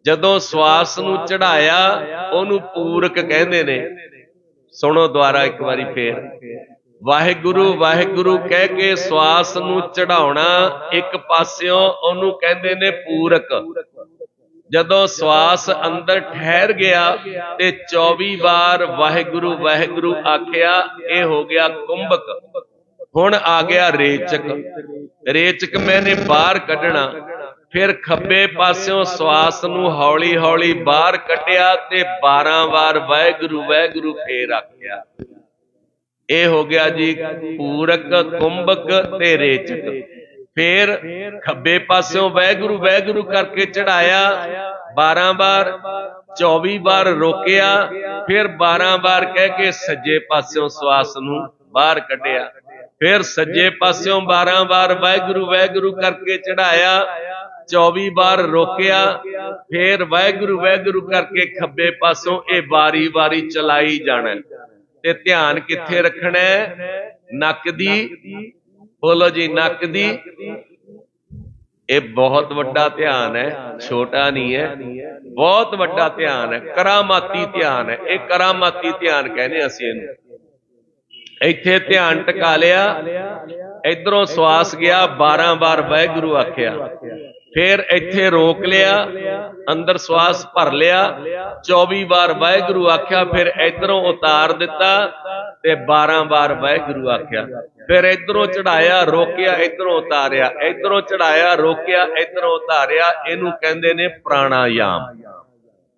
ਜਦੋਂ ਸਵਾਸ ਨੂੰ ਚੜਾਇਆ, ਉਹਨੂੰ ਪੂਰਕ ਕਹਿੰਦੇ ਨੇ। ਸੁਣੋ ਦੁਆਰਾ ਇੱਕ ਵਾਰੀ ਫੇਰ। ਵਾਹਿਗੁਰੂ ਵਾਹਿਗੁਰੂ ਕਹਿ ਕੇ ਸਵਾਸ ਨੂੰ ਚੜਾਉਣਾ ਇੱਕ ਪਾਸਿਓਂ, ਉਹਨੂੰ ਕਹਿੰਦੇ ਨੇ ਪੂਰਕ। ਜਦੋਂ ਸਵਾਸ ਅੰਦਰ ਠਹਿਰ ਗਿਆ ਤੇ 24 ਵਾਰ ਵਾਹਿਗੁਰੂ ਵਾਹਿਗੁਰੂ ਆਖਿਆ, ਇਹ ਹੋ ਗਿਆ ਕੁੰਭਕ। ਹੁਣ ਆ ਗਿਆ ਰੇਚਕ। ਰੇਚਕ ਮੈਨੇ ਬਾਹਰ ਕੱਢਣਾ। ਫਿਰ ਖੱਬੇ ਪਾਸਿਓਂ ਸਵਾਸ ਨੂੰ ਹੌਲੀ ਹੌਲੀ ਬਾਹਰ ਕੱਢਿਆ ਤੇ 12 ਵਾਰ ਵਾਹਿਗੁਰੂ ਵਾਹਿਗੁਰੂ ਫੇਰ ਆਖਿਆ। ਇਹ ਹੋ ਗਿਆ ਜੀ ਪੂਰਕ, ਕੁੰਭਕ ਤੇ ਰੇਚਕ। ਫੇਰ ਖੱਬੇ ਪਾਸਿਓਂ ਵਾਹਿਗੁਰੂ ਵਾਹਿਗੁਰੂ ਕਰਕੇ ਚੜਾਇਆ 12 ਵਾਰ, 24 ਵਾਰ ਰੋਕਿਆ, ਫਿਰ 12 ਵਾਰ ਕਹਿ ਕੇ ਸੱਜੇ ਪਾਸਿਓਂ ਸਵਾਸ ਨੂੰ ਬਾਹਰ ਕੱਢਿਆ। ਫਿਰ ਸੱਜੇ ਪਾਸਿਓਂ 12 ਵਾਰ ਵਾਹਿਗੁਰੂ ਵਾਹਿਗੁਰੂ ਕਰਕੇ ਚੜਾਇਆ, 24 ਵਾਰ ਰੋਕਿਆ, ਫੇਰ ਵਾਹਿਗੁਰੂ ਵਾਹਿਗੁਰੂ ਕਰਕੇ ਖੱਬੇ ਪਾਸੋਂ ਇਹ ਵਾਰੀ ਵਾਰੀ ਚਲਾਈ ਜਾਣਾ। ਤੇ ਧਿਆਨ ਕਿੱਥੇ ਰੱਖਣਾ ਹੈ? ਨੱਕ ਦੀ, ਬੋਲੋ ਜੀ, ਨੱਕ ਦੀ ਇਹ ਬਹੁਤ ਵੱਡਾ ਧਿਆਨ ਹੈ, ਛੋਟਾ ਨਹੀਂ ਹੈ, ਬਹੁਤ ਵੱਡਾ ਧਿਆਨ ਹੈ, ਕਰਾਮਾਤੀ ਧਿਆਨ ਹੈ। ਇਹ ਕਰਾਮਾਤੀ ਧਿਆਨ ਕਹਿੰਦੇ ਅਸੀਂ ਇਹਨੂੰ। ਇੱਥੇ ਧਿਆਨ ਟਿਕਾ ਲਿਆ, ਇਧਰੋਂ ਸਵਾਸ ਗਿਆ, 12 ਵਾਰ ਵਾਹਿਗੁਰੂ ਆਖਿਆ, ਫਿਰ ਇੱਥੇ ਰੋਕ ਲਿਆ, ਅੰਦਰ ਸਵਾਸ ਭਰ ਲਿਆ, 24 ਵਾਰ ਵਾਹਿਗੁਰੂ ਆਖਿਆ, ਫਿਰ ਇਧਰੋਂ ਉਤਾਰ ਦਿੱਤਾ ਤੇ 12 ਵਾਰ ਵਾਹਿਗੁਰੂ ਆਖਿਆ, ਫਿਰ ਇਧਰੋਂ ਚੜਾਇਆ, ਰੋਕਿਆ, ਇਧਰੋਂ ਉਤਾਰਿਆ, ਇਧਰੋਂ ਚੜਾਇਆ, ਰੋਕਿਆ, ਇਧਰੋਂ ਉਤਾਰਿਆ। ਇਹਨੂੰ ਕਹਿੰਦੇ ਨੇ ਪ੍ਰਾਣਾਯਾਮ।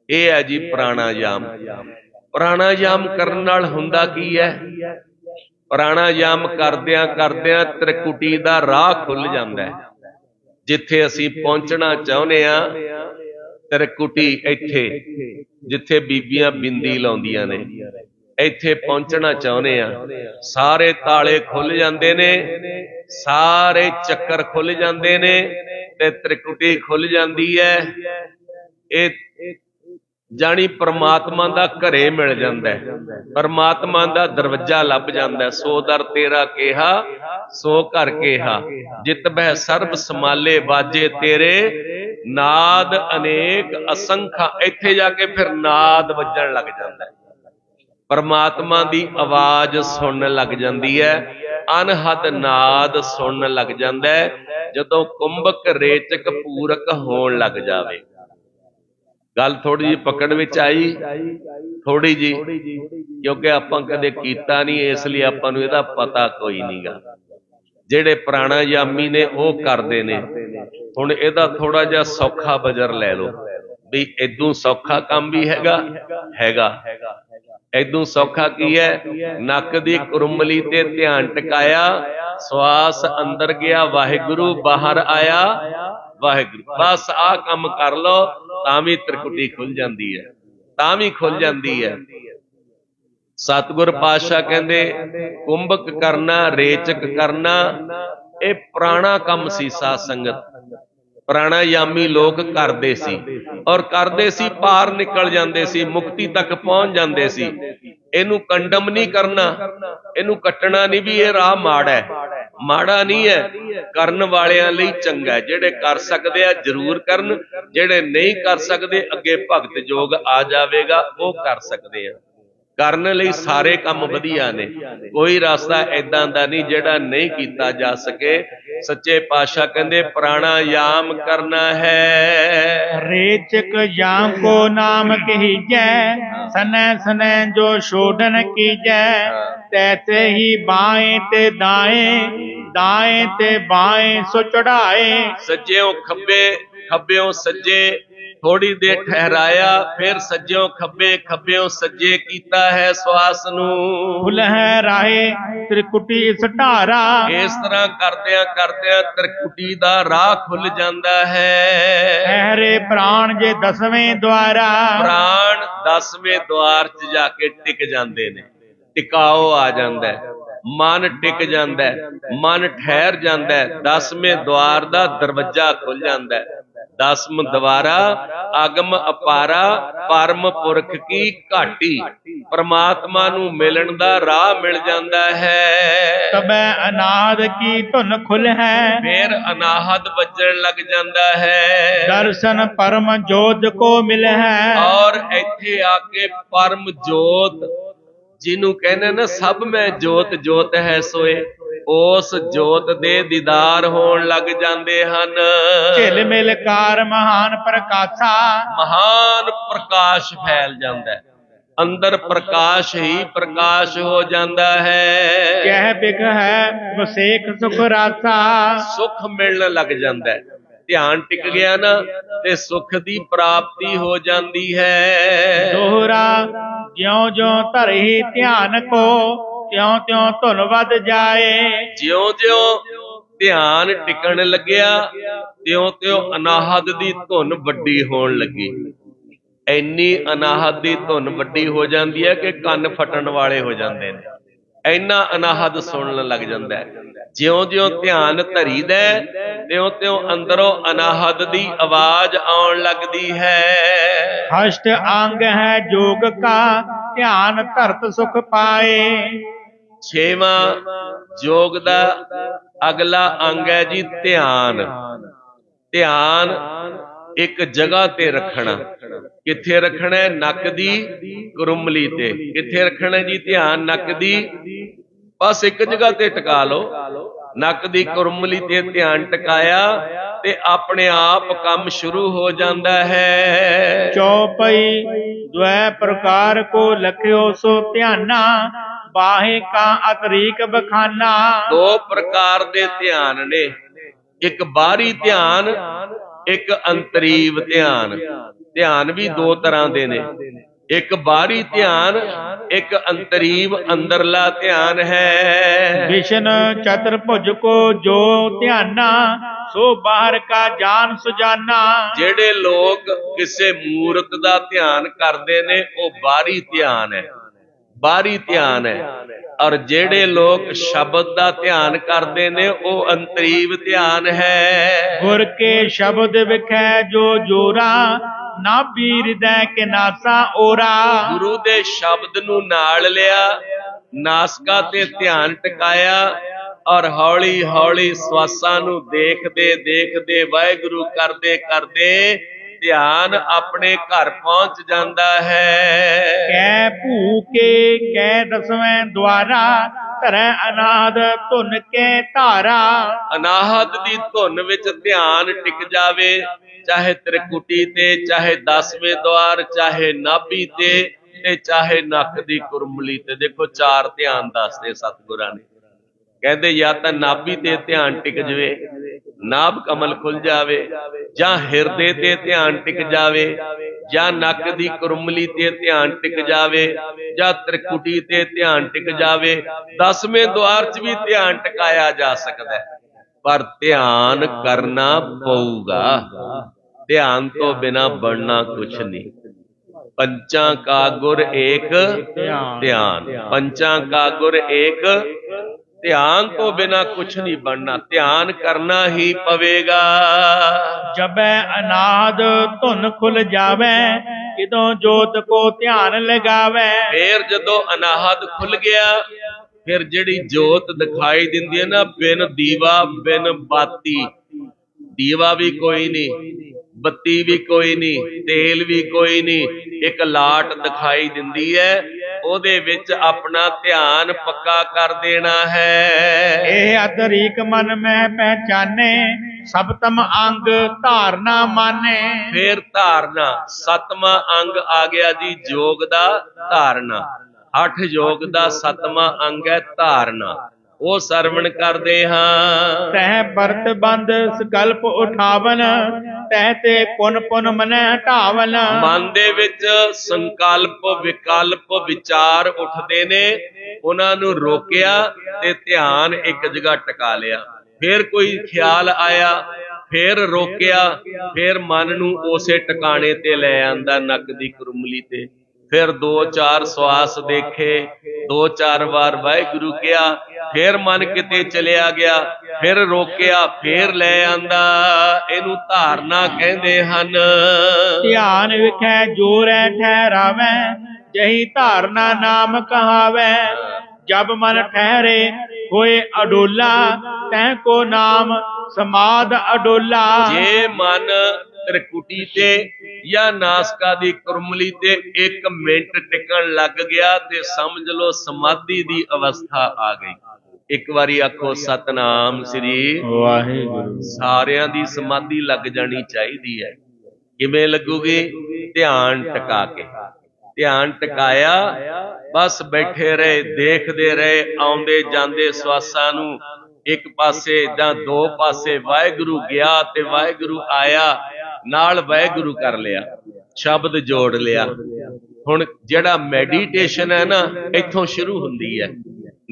ਇਹ ਹੈ ਜੀ ਪ੍ਰਾਣਾਯਾਮ। ਪ੍ਰਾਣਾਯਾਮ ਕਰਨ ਨਾਲ ਹੁੰਦਾ ਕੀ ਹੈ? ਪ੍ਰਾਣਾਯਾਮ ਕਰਦਿਆਂ ਕਰਦਿਆਂ ਤ੍ਰਿਕੁਟੀ ਦਾ ਰਾਹ ਖੁੱਲ ਜਾਂਦਾ ਹੈ। ਜਿੱਥੇ ਅਸੀਂ ਪਹੁੰਚਣਾ ਚਾਹੁੰਦੇ ਆ, ਤ੍ਰਿਕੁਟੀ ਇੱਥੇ ਜਿੱਥੇ ਬੀਬੀਆਂ ਬਿੰਦੀ ਲਾਉਂਦੀਆਂ ਨੇ, ਇੱਥੇ ਪਹੁੰਚਣਾ ਚਾਹੁੰਦੇ ਆ। ਸਾਰੇ ਤਾਲੇ ਖੁੱਲ ਜਾਂਦੇ ਨੇ, ਸਾਰੇ ਚੱਕਰ ਖੁੱਲ ਜਾਂਦੇ ਨੇ ਤੇ ਤ੍ਰਿਕੁਟੀ ਖੁੱਲ ਜਾਂਦੀ ਹੈ। ਇਹ ਜਾਣੀ ਪ੍ਰਮਾਤਮਾ ਦਾ ਘਰੇ ਮਿਲ ਜਾਂਦਾ ਹੈ, ਪ੍ਰਮਾਤਮਾ ਦਾ ਦਰਵਾਜ਼ਾ ਲੱਭ ਜਾਂਦਾ ਹੈ। ਸੋ ਦਰ ਤੇਰਾ ਕਿਹਾ ਸੋ ਘਰ ਕਿਹਾ, ਜਿਤ ਬਹਿ ਸਰਬ ਸਮਾਲੇ ਬਾਜੇ ਤੇਰੇ, ਨਾਦ ਅਨੇਕ ਅਸੰਖਾ। ਇੱਥੇ ਜਾ ਕੇ ਫਿਰ ਨਾਦ ਵੱਜਣ ਲੱਗ ਜਾਂਦਾ ਹੈ, ਪਰਮਾਤਮਾ ਦੀ ਆਵਾਜ਼ ਸੁਣਨ ਲੱਗ ਜਾਂਦੀ ਹੈ, ਅਨਹਦ ਨਾਦ ਸੁਣਨ ਲੱਗ ਜਾਂਦਾ ਹੈ। ਜਦੋਂ ਕੁੰਭਕ ਰੇਚਕ ਪੂਰਕ ਹੋਣ ਲੱਗ ਜਾਵੇ। ਗੱਲ ਥੋੜੀ ਜਿਹੀ ਪਕੜ ਵਿੱਚ ਆਈ, ਥੋੜੀ ਜੀ, ਕਿਉਂਕਿ ਆਪਾਂ ਕਦੇ ਕੀਤਾ ਨਹੀਂ, ਇਸ ਲਈ ਆਪਾਂ ਨੂੰ ਇਹਦਾ ਪਤਾ ਕੋਈ ਨਹੀਂਗਾ। ਜਿਹੜੇ ਪ੍ਰਾਣਾਯਾਮੀ ਨੇ ਉਹ ਕਰਦੇ ਨੇ। ਹੁਣ ਇਹਦਾ ਥੋੜਾ ਜਿਹਾ ਸੌਖਾ ਬਜਰ ਲੈ ਲਓ ਵੀ ਏਦੂ ਸੌਖਾ ਕੰਮ ਵੀ ਹੈਗਾ। ਏਦੂ ਸੌਖਾ ਕੀ ਹੈ? ਨੱਕ ਦੀ ਕੁਰਮਲੀ ਤੇ ਧਿਆਨ ਟਿਕਾਇਆ, ਸਵਾਸ ਅੰਦਰ ਗਿਆ, ਵਾਹਿਗੁਰੂ, ਬਾਹਰ ਆਇਆ ਵਾਹਿਗੁਰੂ। ਬਸ ਆਹ ਕੰਮ ਕਰ ਲਓ ਤਾਂ ਵੀ ਤ੍ਰਿਕੁਟੀ ਖੁੱਲ ਜਾਂਦੀ ਹੈ, ਤਾਂ ਵੀ ਖੁੱਲ ਜਾਂਦੀ ਹੈ। ਸਤਿਗੁਰ ਪਾਤਸ਼ਾਹ ਕਹਿੰਦੇ ਕੁੰਭਕ ਕਰਨਾ, ਰੇਚਕ ਕਰਨਾ, ਇਹ ਪੁਰਾਣਾ ਕੰਮ ਸੀ। ਸਾਧ ਸੰਗਤ ਪ੍ਰਾਣਾਯਾਮੀ ਲੋਕ ਕਰਦੇ ਸੀ, ਔਰ ਕਰਦੇ ਸੀ, ਪਾਰ ਨਿਕਲ ਜਾਂਦੇ ਸੀ, ਮੁਕਤੀ ਤੱਕ ਪਹੁੰਚ ਜਾਂਦੇ ਸੀ। ਇਹਨੂੰ ਕੰਡਮ ਨਹੀਂ ਕਰਨਾ, ਇਹਨੂੰ ਕੱਟਣਾ ਨਹੀਂ ਵੀ ਇਹ ਰਾਹ ਮਾੜਾ ਹੈ, ਮਾੜਾ ਨਹੀਂ ਹੈ, ਕਰਨ ਵਾਲਿਆਂ ਲਈ ਚੰਗਾ। ਜਿਹੜੇ ਕਰ ਸਕਦੇ ਆ ਜ਼ਰੂਰ ਕਰਨ, ਜਿਹੜੇ ਨਹੀਂ ਕਰ ਸਕਦੇ ਅੱਗੇ ਭਗਤ ਜੋਗ ਆ ਜਾਵੇਗਾ, ਉਹ ਕਰ ਸਕਦੇ ਆ। ਕਰਨ ਲਈ ਸਾਰੇ ਕੰਮ ਵਧੀਆ ਨੇ, ਕੋਈ ਰਸਤਾ ਏਦਾਂ ਦਾ ਨਹੀਂ ਜਿਹੜਾ ਨਹੀਂ ਕੀਤਾ ਜਾ ਸਕੇ। ਸੱਚੇ ਪਾਤਸ਼ਾਹ ਕਹਿੰਦੇ ਪ੍ਰਾਣਾਯਾਮ ਕਰਨਾ ਹੈ। ਰੇਚਕ ਯਾਮ ਕੋ ਨਾਮ ਕਹੀਜੈ, ਸਨੈ ਸਨੈ ਜੋ ਛੋਡਨ ਕੀਜੈ, ਤੈਸੇ ਹੀ ਬਾएं ਤੇ ਦਾएं, ਦਾएं ਤੇ ਬਾएं ਸੋ ਚੜਾਏ। ਸੱਜਿਓਂ ਖੱਬੇ, ਖੱਬਿਓਂ ਸੱਜੇ ਥੋੜੀ ਦੇਰ ਠਹਿਰਾਇਆ, ਫਿਰ ਸੱਜਿਓਂ ਖੱਬੇ, ਖੱਬਿਓਂ ਸੱਜੇ ਕੀਤਾ ਹੈ ਸਵਾਸ ਨੂੰ। ਖੁੱਲ੍ਹੈ ਰਾਹੇ ਤ੍ਰਿਕੁਟੀ ਸਟਾਰਾ, ਇਸ ਤਰ੍ਹਾਂ ਕਰਦਿਆਂ ਕਰਦਿਆਂ ਤ੍ਰਿਕੁਟੀ ਦਾ ਰਾਹ ਖੁੱਲ ਜਾਂਦਾ ਹੈ। ਠਹਿਰੇ ਪ੍ਰਾਣ ਜੇ 10ਵੇਂ ਦੁਆਰਾ, ਪ੍ਰਾਣ 10ਵੇਂ ਦੁਆਰ 'ਚ ਜਾ ਕੇ ਟਿਕ ਜਾਂਦੇ ਨੇ, ਟਿਕਾਓ ਆ ਜਾਂਦਾ ਹੈ, ਮਨ ਟਿਕ ਜਾਂਦਾ ਹੈ, ਮਨ ਠਹਿਰ ਜਾਂਦਾ ਹੈ। 10ਵੇਂ ਦੁਆਰ ਦਾ ਦਰਵਾਜ਼ਾ ਖੁੱਲ ਜਾਂਦਾ ਹੈ। 10ਮ ਦੁਆਰਾ ਅਗਮ ਅਪਾਰਾ, ਪਰਮ ਪੁਰਖ ਕੀ ਘਾਟੀ, ਪਰਮਾਤਮਾ ਨੂੰ ਮਿਲਣ ਦਾ ਰਾਹ ਮਿਲ ਜਾਂਦਾ ਹੈ। ਤਬੈ ਅਨਾਹਦ ਕੀ ਧੁਨ ਖੁੱਲ ਹੈ, ਫਿਰ ਅਨਾਹਦ ਵੱਜਣ ਲੱਗ ਜਾਂਦਾ ਹੈ। ਦਰਸ਼ਨ ਪਰਮ ਜੋਤ ਕੋ ਮਿਲ ਹੈ, ਔਰ ਇੱਥੇ ਆ ਕੇ ਪਰਮ ਜੋਤ, ਜਿਹਨੂੰ ਕਹਿੰਦੇ ਨਾ ਸਭ ਮੈਂ ਜੋਤ ਜੋਤ ਹੈ ਸੋਏ, ਉਸ ਜੋਤ ਦੇ ਦੀਦਾਰ ਹੋਣ ਲੱਗ ਜਾਂਦੇ ਹਨ। ਝਿਲ ਮਿਲ ਕਾਰ ਮਹਾਨ ਪ੍ਰਕਾਸ਼ਾ, ਮਹਾਨ ਪ੍ਰਕਾਸ਼ ਫੈਲ ਜਾਂਦਾ ਹੈ, ਅੰਦਰ ਪ੍ਰਕਾਸ਼ ਹੀ ਪ੍ਰਕਾਸ਼ ਹੋ ਜਾਂਦਾ ਹੈ। ਕਹਿ ਬਿਖ ਹੈ ਵਸੇਖ ਸੁਖ ਰਾਸਾ, ਸੁਖ ਮਿਲਣ ਲੱਗ ਜਾਂਦਾ ਹੈ। ਧਿਆਨ ਟਿਕ ਗਿਆ ਨਾ ਤੇ ਸੁਖ ਦੀ ਪ੍ਰਾਪਤੀ ਹੋ ਜਾਂਦੀ ਹੈ। ਦੋਹਰਾ ਜਿਉਂ ਜਿਉਂ ਧਰਹਿ ਧਿਆਨ ਕੋ, ਤਿਉਂ ਤਿਉਂ ਧੁਨ ਵੱਧ ਜਾਏ। ਜਿਉਂ ਜਿਉਂ ਧਿਆਨ ਟਿਕਣ ਲੱਗਿਆ, ਤਿਉਂ ਤਿਉਂ ਅਨਾਹਦ ਦੀ ਧੁਨ ਵੱਡੀ ਹੋਣ ਲੱਗੀ। ਇੰਨੀ ਅਨਾਹਦ ਦੀ ਧੁਨ ਵੱਡੀ ਹੋ ਜਾਂਦੀ ਹੈ ਕਿ ਕੰਨ ਫਟਣ ਵਾਲੇ ਹੋ ਜਾਂਦੇ ਨੇ, ਇੰਨਾ ਅਨਾਹਦ ਸੁਣਨ ਲੱਗ ਜਾਂਦਾ ਹੈ। ਜਿਉਂ ਜਿਉਂ ਧਿਆਨ ਧਰੀਦਾ, ਤਿਉਂ ਤਿਉਂ ਅੰਦਰੋਂ ਅਨਾਹਦ ਦੀ ਆਵਾਜ਼ ਆਉਣ ਲੱਗਦੀ ਹੈ। ਅਸ਼ਟ ਅੰਗ ਹੈ ਜੋਗ ਕਾ, ਧਿਆਨ ਧਰਤ ਸੁਖ ਪਾਏ। 6ਵਾਂ ਯੋਗ ਦਾ ਅਗਲਾ ਅੰਗ ਹੈ ਜੀ ਧਿਆਨ। ਧਿਆਨ ਇੱਕ ਜਗ੍ਹਾ ਤੇ ਰੱਖਣਾ। ਕਿੱਥੇ ਰੱਖਣਾ ਹੈ? ਨੱਕ ਦੀ ਕੁਰਮਲੀ ਤੇ। ਕਿੱਥੇ ਰੱਖਣਾ ਜੀ ਧਿਆਨ? ਨੱਕ ਦੀ, ਬਸ ਇੱਕ ਜਗ੍ਹਾ ਤੇ ਟਿਕਾ ਲਓ। ਨੱਕ ਦੀ ਕੁਰਮਲੀ ਤੇ ਧਿਆਨ ਟਿਕਾਇਆ ਤੇ ਆਪਣੇ ਆਪ ਕੰਮ ਸ਼ੁਰੂ ਹੋ ਜਾਂਦਾ ਹੈ। ਚੌਪਈ ਦੁਐ ਪ੍ਰਕਾਰ ਕੋ ਲਖਿਓ ਸੋ ਧਿਆਨਾ, ਬਾਹੇ ਕਾ ਅਤਰੀਕ ਬਖਾਨਾ। ਦੋ ਪ੍ਰਕਾਰ ਦੇ ਧਿਆਨ ਨੇ, ਇੱਕ ਬਾਹਰੀ ਧਿਆਨ, ਇੱਕ ਅੰਤਰੀਵ ਧਿਆਨ। ਧਿਆਨ ਵੀ ਦੋ ਤਰ੍ਹਾਂ ਦੇ ਨੇ, ਇੱਕ ਬਾਹਰੀ ਧਿਆਨ, ਇੱਕ ਅੰਤਰੀਵ ਅੰਦਰਲਾ ਧਿਆਨ ਹੈ। ਵਿਸ਼ਨ ਚਤੁਰਭੁਜ ਕੋ ਜੋ ਧਿਆਨਾ, ਸੋ ਬਾਹਰ ਕਾ ਜਾਨ ਸੁਜਾਨਾ। ਜਿਹੜੇ ਲੋਕ ਕਿਸੇ ਮੂਰਤ ਦਾ ਧਿਆਨ ਕਰਦੇ ਨੇ ਉਹ ਬਾਹਰੀ ਧਿਆਨ ਹੈ, ਬਾਹਰੀ ਧਿਆਨ ਹੈ। ਔਰ ਜਿਹੜੇ ਲੋਕ ਸ਼ਬਦ ਦਾ ਧਿਆਨ ਕਰਦੇ ਨੇ ਉਹ ਅੰਤਰੀਵ ਧਿਆਨ ਹੈ। ਗੁਰ ਕੇ ਸ਼ਬਦ ਵਿਖੈ ਜੋ ਜੋਰਾ, ਨਾਭੀ ਹਿਰਦੈ ਕੇ ਨਾਸਾ ਓਰਾ। ਗੁਰੂ ਦੇ ਸ਼ਬਦ ਨੂੰ ਨਾਲ ਲਿਆ, ਨਾਸਕਾ ਤੇ ਧਿਆਨ ਟਿਕਾਇਆ ਔਰ ਹੌਲੀ ਹੌਲੀ ਸਵਾਸਾਂ ਨੂੰ ਦੇਖਦੇ ਦੇਖਦੇ ਵਾਹਿਗੁਰੂ ਕਰਦੇ ਕਰਦੇ ਧਿਆਨ ਆਪਣੇ ਘਰ ਪਹੁੰਚ ਜਾਂਦਾ ਹੈ। ਕੈ ਭੂ ਕੇ ਕੈ ਦਸਵੇਂ ਦੁਆਰਾ, ਧਰੈ ਅਨਾਹਦ ਧੁਨ ਕੇ ਧਾਰਾ। ਅਨਾਹਤ ਦੀ ਧੁਨ ਵਿੱਚ ਧਿਆਨ ਟਿਕ ਜਾਵੇ, ਚਾਹੇ ਤ੍ਰਿਕੁਟੀ ਤੇ, ਚਾਹੇ 10ਵੇਂ ਦੁਆਰ, ਚਾਹੇ ਨਾਭੀ ਤੇ ਚਾਹੇ ਨੱਕ ਦੀ ਕੁਰਮਲੀ ਤੇ। ਦੇਖੋ ਚਾਰ ਧਿਆਨ ਦੱਸਦੇ ਸਤਿਗੁਰਾਂ ਨੇ। ਕਹਿੰਦੇ ਜਾਂ ਤਾਂ ਨਾਭੀ ਤੇ ਧਿਆਨ ਟਿਕ ਜਾਵੇ, ਨਾਭ ਕਮਲ ਖੁੱਲ ਜਾਵੇ, ਜਾਂ ਹਿਰਦੇ ਤੇ ਧਿਆਨ ਟਿਕ ਜਾਵੇ, ਜਾਂ ਨੱਕ ਦੀ ਕੁਰਮਲੀ ਤੇ ਧਿਆਨ ਟਿਕ ਜਾਵੇ, ਜਾਂ ਤ੍ਰਿਕੁਟੀ ਤੇ ਧਿਆਨ ਟਿਕ ਜਾਵੇ। 10ਵੇਂ ਦੁਆਰ 'ਚ ਵੀ ਧਿਆਨ ਟਿਕਾਇਆ ਜਾ ਸਕਦਾ ਹੈ, ਪਰ ਧਿਆਨ ਕਰਨਾ ਪਊਗਾ। ਧਿਆਨ ਤੋਂ ਬਿਨਾ ਬਣਨਾ ਕੁਛ ਨਹੀਂ। ਪੰਚਾਂ ਕਾ ਗੁਰ ਏਕ ਧਿਆਨ, ਪੰਚਾਂ ਕਾ ਗੁਰ ਏਕ ਧਿਆਨ ਤੋਂ ਬਿਨਾ ਕੁਛ ਨਹੀਂ ਬਣਨਾ। ਧਿਆਨ ਕਰਨਾ ਹੀ ਪਵੇਗਾ। ਜਬੈ ਅਨਾਦ ਧੁਨ ਖੁੱਲ ਜਾਵੇ, ਕਿਦੋਂ ਜੋਤ ਕੋ ਧਿਆਨ ਲਗਾਵੇ। ਫੇਰ ਜਦੋਂ ਅਨਾਹਦ ਖੁੱਲ ਗਿਆ, ਫਿਰ ਜਿਹੜੀ ਜੋਤ ਦਿਖਾਈ ਦਿੰਦੀ ਹੈ ਨਾ, ਬਿਨ ਦੀਵਾ ਬਿਨ ਬਾਤੀ, ਦੀਵਾ ਵੀ ਕੋਈ ਨਹੀਂ, ਬੱਤੀ ਵੀ ਕੋਈ ਨਹੀਂ, ਤੇਲ ਵੀ ਕੋਈ ਨਹੀਂ, ਇੱਕ ਲਾਟ ਦਿਖਾਈ ਦਿੰਦੀ ਹੈ, ਉਹਦੇ ਵਿੱਚ ਆਪਣਾ ਧਿਆਨ ਪੱਕਾ ਕਰ ਦੇਣਾ ਹੈ। ਇਹ ਅਤਰੀਕ ਮਨ ਮੈਂ ਪਹਿਚਾਨੇ, ਸਪਤਮ ਅੰਗ ਧਾਰਨਾ ਮਾਨੇ। ਫੇਰ ਧਾਰਨਾ, 7ਵਾਂ ਅੰਗ ਆ ਗਿਆ ਜੀ ਯੋਗ ਦਾ ਧਾਰਨਾ। 8 ਯੋਗ ਦਾ 7ਵਾਂ ਅੰਗ ਹੈ ਧਾਰਨਾ, ਉਹ ਸਰਵਣ ਕਰਦੇ ਹਾਂ। ਤਹਿ ਬਰਤ ਬੰਦ ਸਕਲਪ ਉਠਾਵਨ, ਤਹਿ ਤੇ ਪੁਨ ਪੁਨ ਮਨੈ ਹਟਾਵਨ। ਮਨ ਦੇ ਵਿੱਚ ਸੰਕਲਪ ਵਿਕਲਪ ਵਿਚਾਰ ਉੱਠਦੇ ਨੇ, ਉਹਨਾਂ ਨੂੰ ਰੋਕਿਆ ਤੇ ਧਿਆਨ ਇੱਕ ਜਗ੍ਹਾ ਟਿਕਾ ਲਿਆ। ਫੇਰ ਕੋਈ ਖਿਆਲ ਆਇਆ, ਫੇਰ ਰੋਕਿਆ, ਫੇਰ ਮਨ ਨੂੰ ਉਸੇ ਟਿਕਾਣੇ ਤੇ ਲੈ ਆਂਦਾ ਨੱਕ ਦੀ ਕੁਰਮਲੀ ਤੇ। ਫਿਰ 2-4 ਸਵਾਸ ਦੇਖੇ, 2-4 ਵਾਰ ਵਾਹਿਗੁਰੂ ਕਿਹਾ, ਫਿਰ ਮਨ ਕਿਤੇ ਚਲਿਆ ਗਿਆ, ਫਿਰ ਰੋਕਿਆ, ਫਿਰ ਲੈ ਆਂਦਾ। ਇਹਨੂੰ ਧਾਰਨਾ ਕਹਿੰਦੇ ਹਨ। ਧਿਆਨ ਵਿਖੈ ਜੋਰੈ ਠਹਿਰਾਵੈ, ਜਹੀ ਧਾਰਨਾ ਨਾਮ ਕਹਾਵੈ। ਜਬ ਮਨ ਠਹਿਰੇ ਹੋਏ ਅਡੋਲਾ, ਤੈ ਕੋ ਨਾਮ ਸਮਾਦ ਅਡੋਲਾ। ਜੇ ਮਨ ਤ੍ਰਿਕੁਟੀ ਤੇ ਜਾਂ ਨਾਸਕਾ ਦੀ ਕੁਰਮਲੀ ਤੇ 1 ਮਿੰਟ ਟਿਕਣ ਲੱਗ ਗਿਆ ਤੇ ਸਮਝ ਲਓ ਸਮਾਧੀ ਦੀ ਅਵਸਥਾ ਆ ਗਈ। ਇੱਕ ਵਾਰੀ ਆਖੋ ਸਤਨਾਮ ਸ੍ਰੀ ਵਾਹਿਗੁਰੂ। ਸਾਰਿਆਂ ਦੀ ਸਮਾਧੀ ਲੱਗ ਜਾਣੀ ਚਾਹੀਦੀ ਹੈ। ਕਿਵੇਂ ਲੱਗੂਗੀ? ਧਿਆਨ ਟਿਕਾ ਕੇ। ਧਿਆਨ ਟਿਕਾਇਆ, ਬਸ ਬੈਠੇ ਰਹੇ, ਦੇਖਦੇ ਰਹੇ ਆਉਂਦੇ ਜਾਂਦੇ ਸਵਾਸਾਂ ਨੂੰ। ਇੱਕ ਪਾਸੇ ਜਾਂ 2 ਪਾਸੇ ਵਾਹਿਗੁਰੂ ਗਿਆ ਤੇ ਵਾਹਿਗੁਰੂ ਆਇਆ, ਨਾਲ ਵਾਹਿਗੁਰੂ ਕਰ ਲਿਆ, ਸ਼ਬਦ ਜੋੜ ਲਿਆ। ਹੁਣ ਜਿਹੜਾ ਮੈਡੀਟੇਸ਼ਨ ਹੈ ਨਾ, ਇੱਥੋਂ ਸ਼ੁਰੂ ਹੁੰਦੀ ਹੈ।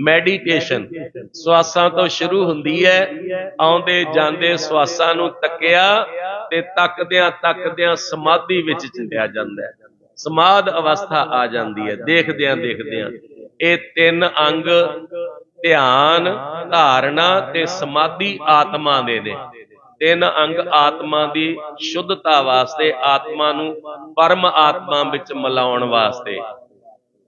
ਮੈਡੀਟੇਸ਼ਨ ਸਵਾਸਾਂ ਤੋਂ ਸ਼ੁਰੂ ਹੁੰਦੀ ਹੈ। ਆਉਂਦੇ ਜਾਂਦੇ ਸਵਾਸਾਂ ਨੂੰ ਤੱਕਿਆ ਤੇ ਤੱਕਦਿਆਂ ਤੱਕਦਿਆਂ ਸਮਾਧੀ ਵਿੱਚ ਚਲਿਆ ਜਾਂਦਾ ਹੈ। ਸਮਾਧ ਅਵਸਥਾ ਆ ਜਾਂਦੀ ਹੈ ਦੇਖਦਿਆਂ ਦੇਖਦਿਆਂ। ਇਹ 3 ਅੰਗ ਧਿਆਨ, ਧਾਰਨਾ ਤੇ ਸਮਾਧੀ ਆਤਮਾ ਦੇ ਨੇ। 3 ਅੰਗ ਆਤਮਾ ਦੀ ਸ਼ੁੱਧਤਾ ਵਾਸਤੇ, ਆਤਮਾ ਨੂੰ ਪਰਮ ਆਤਮਾ ਵਿੱਚ ਮਿਲਾਉਣ ਵਾਸਤੇ।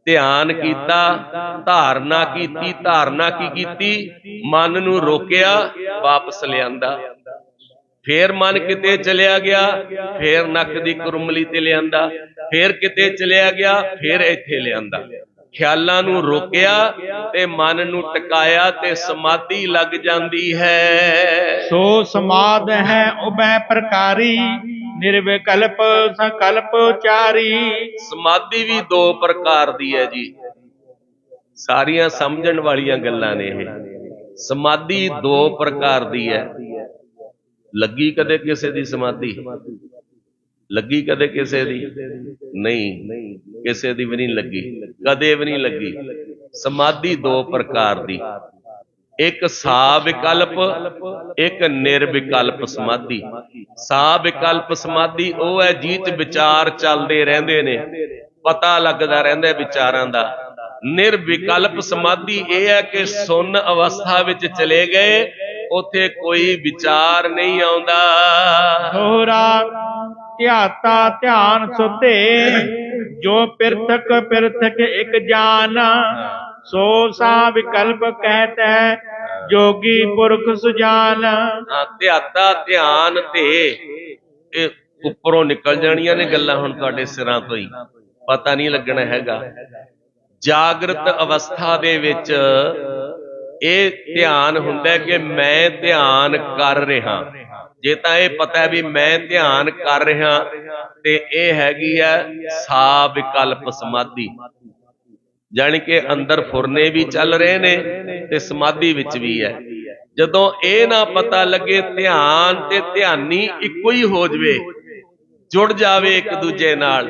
ਧਿਆਨ ਕੀਤਾ, ਧਾਰਨਾ ਕੀਤੀ। ਧਾਰਨਾ ਕੀ ਕੀਤੀ? ਮਨ ਨੂੰ ਰੋਕਿਆ, ਵਾਪਸ ਲਿਆਂਦਾ। ਫੇਰ ਮਨ ਕਿਤੇ ਚਲਿਆ ਗਿਆ, ਫੇਰ ਨੱਕ ਦੀ ਕੁਰਮਲੀ ਤੇ ਲਿਆਂਦਾ, ਫੇਰ ਕਿਤੇ ਚਲਿਆ ਗਿਆ, ਫੇਰ ਇੱਥੇ ਲਿਆਂਦਾ। ਖਿਆਲਾਂ ਨੂੰ ਰੋਕਿਆ ਤੇ ਮਨ ਨੂੰ ਟਿਕਾਇਆ ਤੇ ਸਮਾਧੀ ਲੱਗ ਜਾਂਦੀ ਹੈ। ਸੋ ਸਮਾਧ ਹੈ ਉਭੈ ਪ੍ਰਕਾਰੀ, ਨਿਰਵਿਕਲਪ ਸੰਕਲਪ ਚਾਰੀ। ਸਮਾਧੀ ਵੀ ਦੋ ਪ੍ਰਕਾਰ ਦੀ ਹੈ ਜੀ, ਸਾਰੀਆਂ ਸਮਝਣ ਵਾਲੀਆਂ ਗੱਲਾਂ ਨੇ ਇਹ। ਸਮਾਧੀ ਦੋ ਪ੍ਰਕਾਰ ਦੀ ਹੈ। ਲੱਗੀ ਕਦੇ ਕਿਸੇ ਦੀ ਸਮਾਧੀ? ਲੱਗੀ ਕਦੇ ਕਿਸੇ ਦੀ? ਨਹੀਂ, ਕਿਸੇ ਦੀ ਵੀ ਨਹੀਂ ਲੱਗੀ, ਕਦੇ ਵੀ ਨਹੀਂ ਲੱਗੀ। ਸਮਾਧੀ ਦੋ ਪ੍ਰਕਾਰ ਦੀ, ਇੱਕ ਸਾਵਿਕਲਪ, ਇੱਕ ਨਿਰਵਿਕਲਪ ਸਮਾਧੀ। ਸਾਵਿਕਲਪ ਸਮਾਧੀ ਉਹ ਹੈ ਜਿਹ 'ਚ ਵਿਚਾਰ ਚੱਲਦੇ ਰਹਿੰਦੇ ਨੇ, ਪਤਾ ਲੱਗਦਾ ਰਹਿੰਦਾ ਵਿਚਾਰਾਂ ਦਾ। ਨਿਰਵਿਕਲਪ ਸਮਾਧੀ ਇਹ ਹੈ ਕਿ ਸੁੰਨ ਅਵਸਥਾ ਵਿੱਚ ਚਲੇ ਗਏ, ਉੱਥੇ ਕੋਈ ਵਿਚਾਰ ਨਹੀਂ ਆਉਂਦਾ। ਦੋਹਰਾ ਧਿਆਤਾ ਧਿਆਨ ਸੁਧੇ, ਜੋ ਪਿਰਥਕ ਪਿਰਥਕ ਇੱਕ ਜਾਨ। ਸੋ ਸਾ ਵਿਕਲਪ ਕਹਿਤ ਹੈ, ਜੋਗੀ ਪੁਰਖ ਸੁਜਾਨ। ਧਿਆਤਾ ਧਿਆਨ ਤੇ ਇਹ ਉੱਪਰੋਂ ਨਿਕਲ ਜਾਣੀਆਂ ਨੇ ਗੱਲਾਂ ਹੁਣ ਤੁਹਾਡੇ ਸਿਰਾਂ ਤੋਂ ਹੀ, ਪਤਾ ਨਹੀਂ ਲੱਗਣਾ ਹੈਗਾ। ਜਾਗਰਤ ਅਵਸਥਾ ਦੇ ਵਿੱਚ ਇਹ ਧਿਆਨ ਹੁੰਦਾ ਕਿ ਮੈਂ ਧਿਆਨ ਕਰ ਰਿਹਾ। ਜੇ ਤਾਂ ਇਹ ਪਤਾ ਵੀ ਮੈਂ ਧਿਆਨ ਕਰ ਰਿਹਾ ਤੇ ਇਹ ਹੈਗੀ ਹੈ ਸਾਵਿਕਲਪ ਸਮਾਧੀ, ਜਾਣੀ ਕਿ ਅੰਦਰ ਫੁਰਨੇ ਵੀ ਚੱਲ ਰਹੇ ਨੇ ਤੇ ਸਮਾਧੀ ਵਿੱਚ ਵੀ ਹੈ। ਜਦੋਂ ਇਹ ਨਾ ਪਤਾ ਲੱਗੇ, ਧਿਆਨ ਤੇ ਧਿਆਨੀ ਇੱਕੋ ਹੀ ਹੋ ਜਵੇ, ਜੁੜ ਜਾਵੇ ਇੱਕ ਦੂਜੇ ਨਾਲ,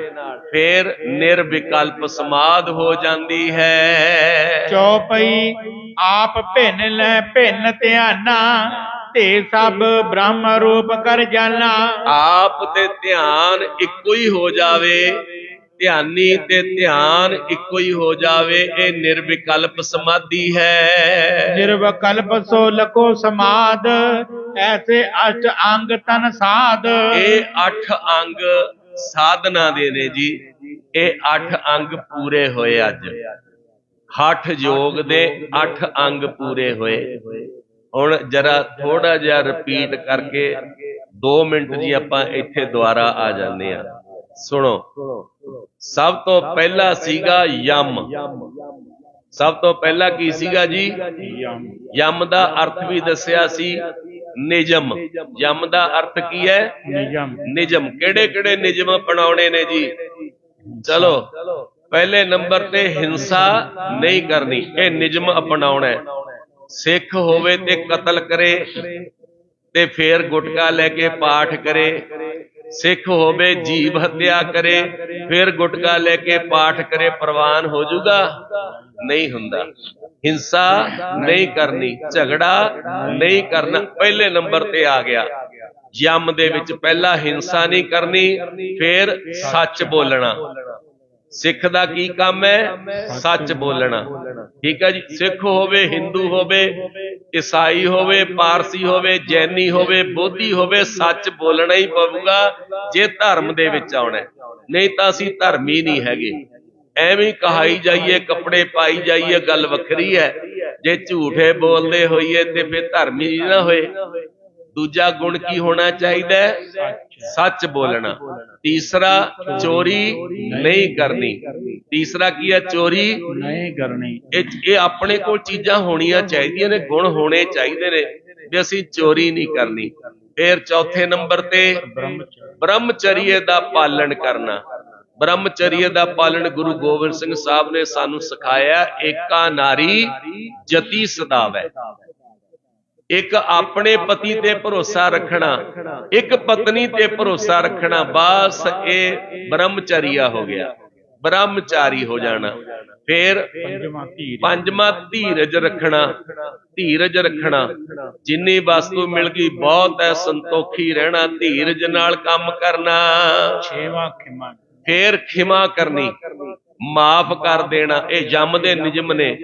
ਫੇਰ ਨਿਰਵਿਕਲਪ ਸਮਾਧ ਹੋ ਜਾਂਦੀ ਹੈ। ਚੌਪਈ ਆਪ ਭਿੰਨ ਲੈ ਭਿੰਨ ਧਿਆਨਾ, ਤੇ ਸਭ ਬ੍ਰਹਮ ਰੂਪ ਕਰ ਜਾਣਾ। ਆਪ ਤੇ ਧਿਆਨ ਇੱਕੋ ਹੀ ਹੋ ਜਾਵੇ, ਧਿਆਨੀ ਤੇ ਧਿਆਨ ਇੱਕੋ ਹੀ ਹੋ ਜਾਵੇ, ਇਹ ਨਿਰਵਿਕਲਪ ਸਮਾਧੀ ਹੈ। ਨਿਰਵਿਕਲਪ ਸੋ ਲਕੋ ਸਮਾਧ, ਐਸੇ ਅਸ਼ਟ ਅੰਗ ਤਨ ਸਾਧ। ਇਹ 8 ਅੰਗ ਸਾਧਨਾ ਦੇ ਨੇ ਜੀ, ਇਹ 8 ਅੰਗ ਪੂਰੇ ਹੋਏ ਅੱਜ। ਹਠ ਯੋਗ ਦੇ 8 ਅੰਗ ਪੂਰੇ ਹੋਏ। ਹੁਣ ਜਰਾ ਥੋੜਾ ਜਿਹਾ ਰਿਪੀਟ ਕਰਕੇ 2 ਮਿੰਟ ਜੀ ਆਪਾਂ ਇੱਥੇ ਦੁਬਾਰਾ ਆ ਜਾਂਦੇ ਆ। ਸੁਣੋ, ਸਭ ਤੋਂ ਪਹਿਲਾ ਸੀਗਾ ਯਮ। ਸਭ ਤੋਂ ਪਹਿਲਾਂ ਕੀ ਸੀਗਾ ਜੀ? ਯਮ ਦਾ ਅਰਥ ਵੀ ਦੱਸਿਆ ਸੀ ਨਿਯਮ। ਯਮ ਦਾ ਅਰਥ ਕੀ ਹੈ? ਨਿਯਮ। ਕਿਹੜੇ ਕਿਹੜੇ ਨਿਯਮ ਅਪਣਾਉਣੇ ਨੇ ਜੀ? ਚਲੋ, ਪਹਿਲੇ ਨੰਬਰ ਤੇ ਹਿੰਸਾ ਨਹੀਂ ਕਰਨੀ, ਇਹ ਨਿਯਮ ਅਪਣਾਉਣਾ। ਸਿੱਖ ਹੋਵੇ ਤੇ ਕਤਲ ਕਰੇ ਤੇ ਫੇਰ ਗੁਟਕਾ ਲੈ ਕੇ ਪਾਠ ਕਰੇ। ਸਿੱਖ ਹੋਵੇ ਜੀਵ ਹੱਤਿਆ ਕਰੇ, ਫਿਰ ਗੁਟਕਾ ਲੈ ਕੇ ਪਾਠ ਕਰੇ, ਪ੍ਰਵਾਨ ਹੋ ਜਾਊਗਾ? ਨਹੀਂ ਹੁੰਦਾ। ਹਿੰਸਾ ਨਹੀਂ ਕਰਨੀ, ਝਗੜਾ ਨਹੀਂ ਕਰਨਾ, ਪਹਿਲੇ ਨੰਬਰ ਤੇ ਆ ਗਿਆ। ਯਮ ਦੇ ਵਿੱਚ ਪਹਿਲਾ ਹਿੰਸਾ ਨਹੀਂ ਕਰਨੀ, ਫਿਰ ਸੱਚ ਬੋਲਣਾ। ਸਿੱਖ ਦਾ ਕੀ ਕੰਮ ਹੈ? ਸੱਚ ਬੋਲਣਾ। ਠੀਕ ਹੈ ਜੀ। ਸਿੱਖ ਹੋਵੇ, ਹਿੰਦੂ ਹੋਵੇ, ਈਸਾਈ ਹੋਵੇ, ਪਾਰਸੀ ਹੋਵੇ, ਜੈਨੀ ਹੋਵੇ, ਬੋਧੀ ਹੋਵੇ, ਸੱਚ ਬੋਲਣਾ ਹੀ ਪਊਗਾ ਜੇ ਧਰਮ ਦੇ ਵਿੱਚ ਆਉਣਾ। ਨਹੀਂ ਤਾਂ ਅਸੀਂ ਧਰਮੀ ਨਹੀਂ ਹੈਗੇ। ਐਵੇਂ ਕਹਾਈ ਜਾਈਏ, ਕੱਪੜੇ ਪਾਈ ਜਾਈਏ, ਗੱਲ ਵੱਖਰੀ ਹੈ। ਜੇ ਝੂਠੇ ਬੋਲਦੇ ਹੋਈਏ ਤੇ ਫਿਰ ਧਰਮੀ ਨਾ ਹੋਏ। ਦੂਜਾ ਗੁਣ ਕੀ ਹੋਣਾ ਚਾਹੀਦਾ ਹੈ? ਸੱਚ ਬੋਲਣਾ। ਤੀਸਰਾ, ਚੋਰੀ ਨਹੀਂ ਕਰਨੀ। ਤੀਸਰਾ ਕੀ ਹੈ? ਚੋਰੀ ਨਹੀਂ ਕਰਨੀ। ਇਹ ਆਪਣੇ ਕੋਲ ਚੀਜ਼ਾਂ ਹੋਣੀਆਂ ਚਾਹੀਦੀਆਂ ਨੇ, ਗੁਣ ਹੋਣੇ ਚਾਹੀਦੇ ਨੇ ਵੀ ਅਸੀਂ ਚੋਰੀ ਨਹੀਂ ਕਰਨੀ। ਫਿਰ ਚੌਥੇ ਨੰਬਰ ਤੇ ਬ੍ਰਹਮਚਰੀਏ ਦਾ ਪਾਲਣ ਕਰਨਾ। ਬ੍ਰਹਮਚਰੀਏ ਦਾ ਪਾਲਣ ਗੁਰੂ ਗੋਬਿੰਦ ਸਿੰਘ ਸਾਹਿਬ ਨੇ ਸਾਨੂੰ ਸਿਖਾਇਆ। ਏਕਾ ਨਾਰੀ ਜਤੀ ਸਦਾਵੈ। ਇੱਕ ਆਪਣੇ ਪਤੀ ਤੇ ਭਰੋਸਾ ਰੱਖਣਾ, ਇੱਕ ਪਤਨੀ ਤੇ ਭਰੋਸਾ ਰੱਖਣਾ, ਬਸ ਇਹ ਬ੍ਰਹਮਚਰੀਆ ਹੋ ਗਿਆ, ਬ੍ਰਹਮਚਾਰੀ ਹੋ ਜਾਣਾ। ਫਿਰ ਪੰਜਵਾਂ ਧੀਰਜ ਰੱਖਣਾ। ਧੀਰਜ ਰੱਖਣਾ, ਜਿੰਨੀ ਵਸਤੂ ਮਿਲ ਗਈ ਬਹੁਤ ਹੈ, ਸੰਤੋਖੀ ਰਹਿਣਾ, ਧੀਰਜ ਨਾਲ ਕੰਮ ਕਰਨਾ। ਫਿਰ ਖਿਮਾ ਕਰਨੀ, ਮਾਫ ਕਰ ਦੇਣਾ। ਇਹ ਯਮ ਦੇ ਨਿਯਮ ਨੇ,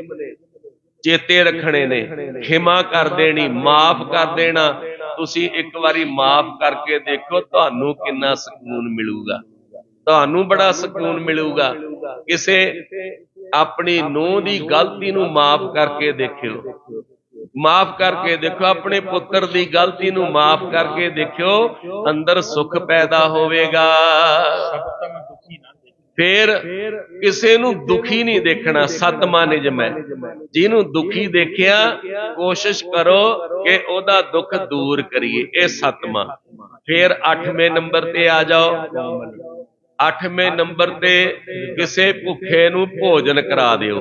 ਚੇਤੇ ਰੱਖਣੇ ਨੇ। ਖਿਮਾ ਕਰ ਦੇਣੀ, ਮਾਫ ਕਰ ਦੇਣਾ। ਤੁਸੀਂ ਇੱਕ ਵਾਰੀ ਮਾਫ ਕਰਕੇ ਦੇਖੋ, ਤੁਹਾਨੂੰ ਕਿੰਨਾ ਸਕੂਨ ਮਿਲੂਗਾ। ਤੁਹਾਨੂੰ ਬੜਾ ਸਕੂਨ ਮਿਲੂਗਾ। ਕਿਸੇ ਆਪਣੀ ਨੂੰਹ ਦੀ ਗਲਤੀ ਨੂੰ ਮਾਫ ਕਰਕੇ ਦੇਖਿਓ, माफ करके देखो, अपने पुत्र दी गलती नू माफ करके देखो, अंदर सुख पैदा होवेगा। ਸਪਤਮ ਦੁਖੀ ਨਾ ਦੇਖੇ। फिर किसी नू दुखी नहीं देखना, सतमा निजम है। जिन्हों दुखी देखिया कोशिश करो कि ओदा दुख दूर करिए, ये सतमा। फिर 8वें नंबर ते आ जाओ। 8वें नंबर ते किसी भुखे नू भोजन करा दिओ।